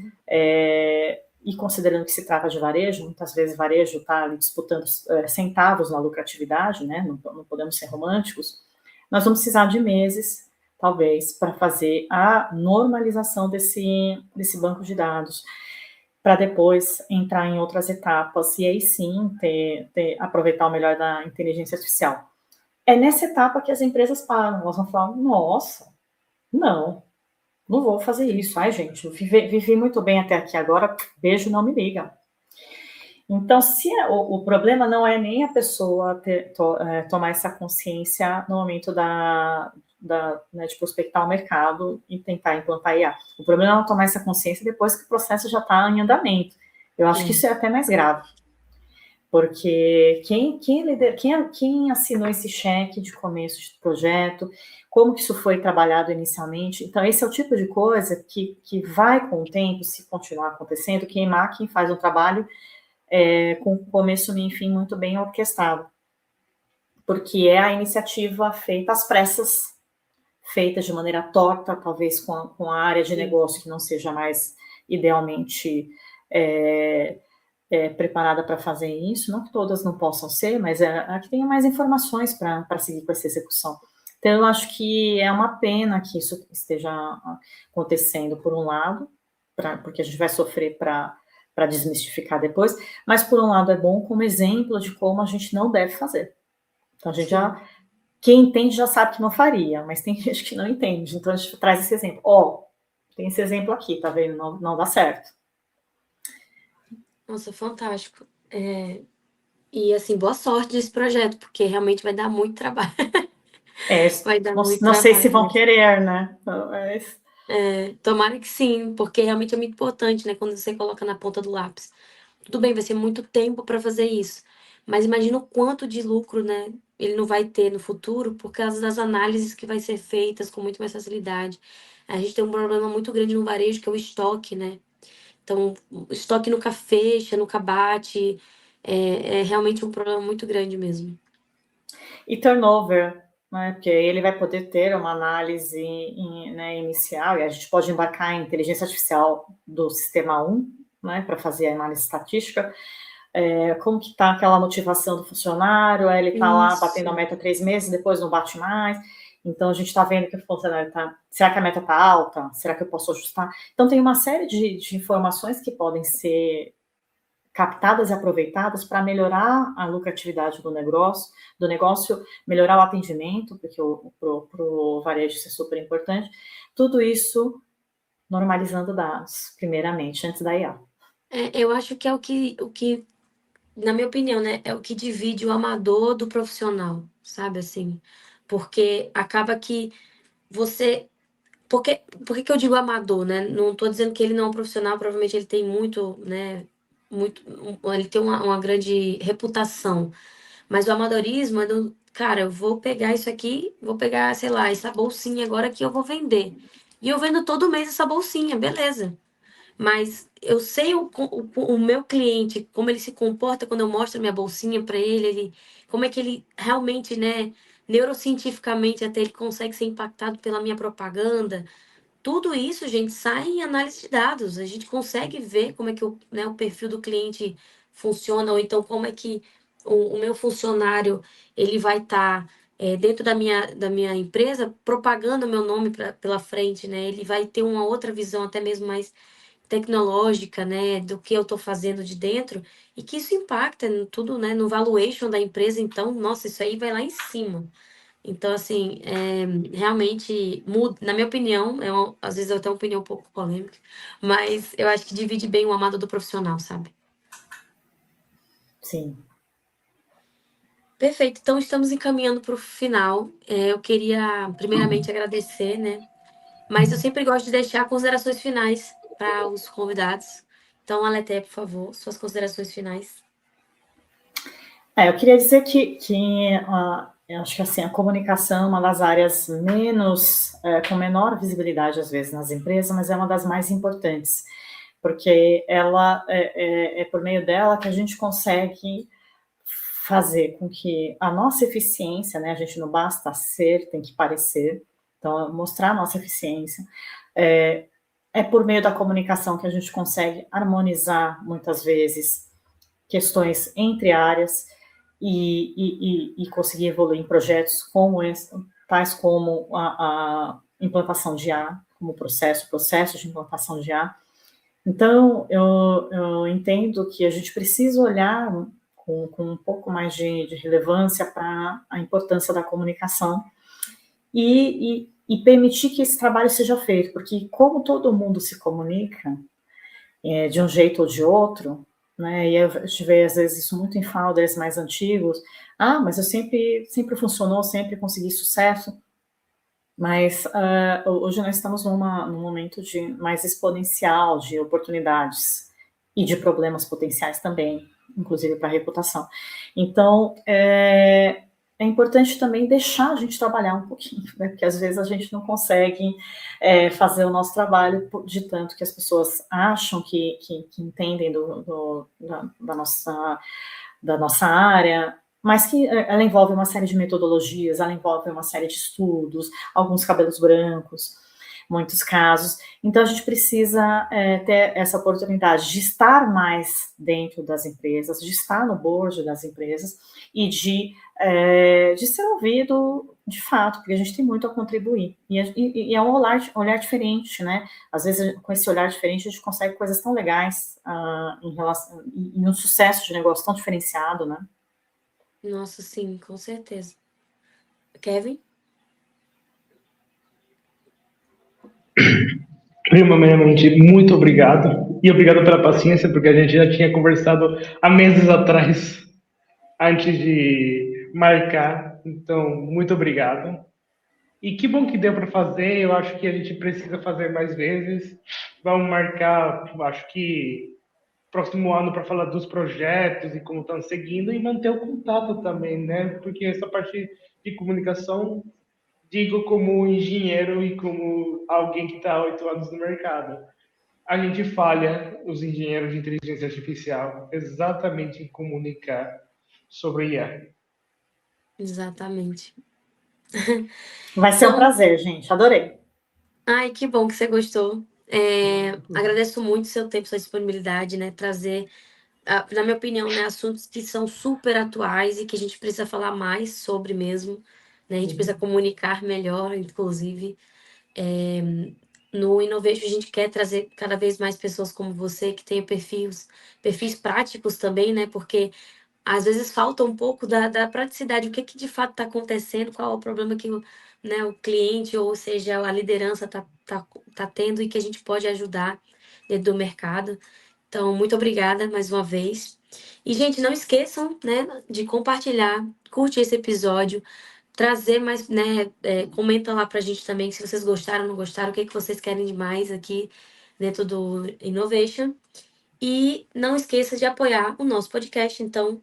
Speaker 3: e considerando que se trata de varejo, muitas vezes varejo está disputando centavos na lucratividade, né, não podemos ser românticos, nós vamos precisar de meses, talvez, para fazer a normalização desse banco de dados, para depois entrar em outras etapas, e aí sim aproveitar o melhor da inteligência artificial. É nessa etapa que as empresas param, elas vão falar, nossa, não vou fazer isso. Ai, gente, eu vivi muito bem até aqui, agora beijo, não me liga. Então, o problema não é nem a pessoa tomar essa consciência no momento né, de prospectar o mercado e tentar implantar IA. O problema é ela tomar essa consciência depois que o processo já está em andamento. Eu acho que isso é até mais grave. Porque quem assinou esse cheque de começo de projeto, como que isso foi trabalhado inicialmente? Então, esse é o tipo de coisa que vai, com o tempo, se continuar acontecendo, queimar quem faz um trabalho com começo, meio e fim muito bem orquestrado. Porque é a iniciativa feita às pressas, feita de maneira torta, talvez com a área de negócio que não seja mais idealmente preparada para fazer isso, não que todas não possam ser, mas a que tenha mais informações para seguir com essa execução. Então, eu acho que é uma pena que isso esteja acontecendo, por um lado, porque a gente vai sofrer para desmistificar depois, mas, por um lado, é bom como exemplo de como a gente não deve fazer. Então, a gente quem entende já sabe que não faria, mas tem gente que não entende. Então, a gente traz esse exemplo. Tem esse exemplo aqui, tá vendo? Não dá certo.
Speaker 1: Nossa, fantástico. E assim, boa sorte nesse projeto, porque realmente vai dar muito trabalho. Vai dar muito
Speaker 3: não sei
Speaker 1: trabalho
Speaker 3: se vão
Speaker 1: mesmo.
Speaker 3: querer, né? Mas...
Speaker 1: Tomara que sim, porque realmente é muito importante, né? Quando você coloca na ponta do lápis. Tudo bem, vai ser muito tempo para fazer isso, mas imagina o quanto de lucro, né? Ele não vai ter no futuro por causa das análises que vai ser feitas com muito mais facilidade. A gente tem um problema muito grande no varejo, que é o estoque, né? Então, o estoque nunca fecha, nunca bate. É realmente um problema muito grande mesmo.
Speaker 3: E turnover, né? Porque ele vai poder ter uma análise né, inicial, e a gente pode embarcar em inteligência artificial do sistema 1, né, para fazer a análise estatística. Como que está aquela motivação do funcionário? Ele está lá batendo a meta 3 meses, depois não bate mais. Então, a gente está vendo que o funcionário está... Será que a meta está alta? Será que eu posso ajustar? Então, tem uma série de informações que podem ser captadas e aproveitadas para melhorar a lucratividade do negócio, melhorar o atendimento, porque para o varejo isso é super importante. Tudo isso normalizando dados, primeiramente, antes da IA.
Speaker 1: Eu acho que é o que, na minha opinião, né, é o que divide o amador do profissional, sabe assim? Porque acaba que você. Por que eu digo amador, né? Não estou dizendo que ele não é um profissional, provavelmente ele tem muito, né? Ele tem uma grande reputação. Mas o amadorismo é do, cara, eu vou pegar isso aqui, vou pegar, sei lá, essa bolsinha agora que eu vou vender. E eu vendo todo mês essa bolsinha, beleza. Mas eu sei o meu cliente, como ele se comporta quando eu mostro minha bolsinha para ele, como é que ele realmente, né, neurocientificamente até ele consegue ser impactado pela minha propaganda. Tudo isso, gente, sai em análise de dados. A gente consegue ver como é que o perfil do cliente funciona, ou então como é que o meu funcionário ele vai estar dentro da minha empresa propagando o meu nome pela frente, né? Ele vai ter uma outra visão, até mesmo mais tecnológica, né, do que eu estou fazendo de dentro, e que isso impacta em tudo, né, no valuation da empresa. Então, nossa, isso aí vai lá em cima. Então, assim, realmente muda, na minha opinião, às vezes eu tenho uma opinião um pouco polêmica, mas eu acho que divide bem o amado do profissional, sabe?
Speaker 3: Sim.
Speaker 1: Perfeito, então estamos encaminhando para o final. Eu queria, primeiramente, agradecer, né? Mas eu sempre gosto de deixar considerações finais para os convidados. Então, Aleté, por favor, suas considerações finais.
Speaker 3: Eu queria dizer que eu acho que assim, a comunicação é uma das áreas com menor visibilidade, às vezes, nas empresas, mas é uma das mais importantes, porque ela é por meio dela que a gente consegue fazer com que a nossa eficiência, né, a gente não basta ser, tem que parecer, então mostrar a nossa eficiência, é por meio da comunicação que a gente consegue harmonizar, muitas vezes, questões entre áreas e conseguir evoluir em projetos tais como a implantação de IA, como processo de implantação de IA. Então, eu entendo que a gente precisa olhar com um pouco mais de relevância para a importância da comunicação e permitir que esse trabalho seja feito, porque como todo mundo se comunica de um jeito ou de outro, né, e a gente vê às vezes isso muito em founders mais antigos, mas eu sempre funcionou, sempre consegui sucesso, mas hoje nós estamos num momento mais exponencial de oportunidades e de problemas potenciais também, inclusive para a reputação. Então, é importante também deixar a gente trabalhar um pouquinho, né? Porque às vezes a gente não consegue fazer o nosso trabalho de tanto que as pessoas acham que entendem da nossa área, mas que ela envolve uma série de metodologias, ela envolve uma série de estudos, alguns cabelos brancos, muitos casos. Então, a gente precisa ter essa oportunidade de estar mais dentro das empresas, de estar no board das empresas e de ser ouvido de fato, porque a gente tem muito a contribuir. E é um olhar diferente, né? Às vezes, com esse olhar diferente, a gente consegue coisas tão legais em um sucesso de negócio tão diferenciado, né?
Speaker 1: Nossa, sim, com certeza. Kevin?
Speaker 2: Primeiramente, muito obrigado. E obrigado pela paciência, porque a gente já tinha conversado há meses atrás, antes de marcar. Então, muito obrigado. E que bom que deu para fazer. Eu acho que a gente precisa fazer mais vezes. Vamos marcar, acho que próximo ano para falar dos projetos e como estão seguindo e manter o contato também, né? Porque essa parte de comunicação, digo como engenheiro e como alguém que está há 8 anos no mercado. A gente falha, os engenheiros de inteligência artificial, exatamente em comunicar sobre IA.
Speaker 1: Exatamente.
Speaker 3: Vai ser um prazer, gente. Adorei.
Speaker 1: Ai, que bom que você gostou. Agradeço muito o seu tempo, sua disponibilidade, né? Trazer, na minha opinião, né, assuntos que são super atuais e que a gente precisa falar mais sobre mesmo, né? A gente precisa comunicar melhor, inclusive. No Innovation, a gente quer trazer cada vez mais pessoas como você, que tenham perfis práticos também, né? Porque às vezes falta um pouco da praticidade, o que que de fato está acontecendo, qual é o problema que né, o cliente, ou seja, a liderança tá tendo e que a gente pode ajudar dentro do mercado. Então, muito obrigada mais uma vez. E, gente, não esqueçam, né, de compartilhar, curtir esse episódio, trazer mais, né, comenta lá pra gente também se vocês gostaram, não gostaram, o que que vocês querem de mais aqui dentro do Innovation. E não esqueça de apoiar o nosso podcast. Então,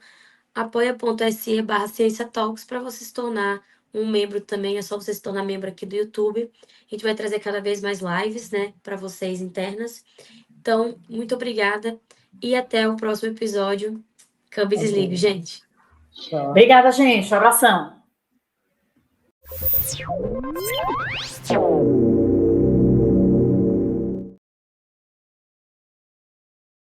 Speaker 1: apoia.se/Ciência Talks para você se tornar um membro também. É só você se tornar membro aqui do YouTube. A gente vai trazer cada vez mais lives, né, para vocês internas. Então, muito obrigada e até o próximo episódio. Câmbio e desligo, gente.
Speaker 2: Tchau.
Speaker 3: Obrigada, gente. Um abração.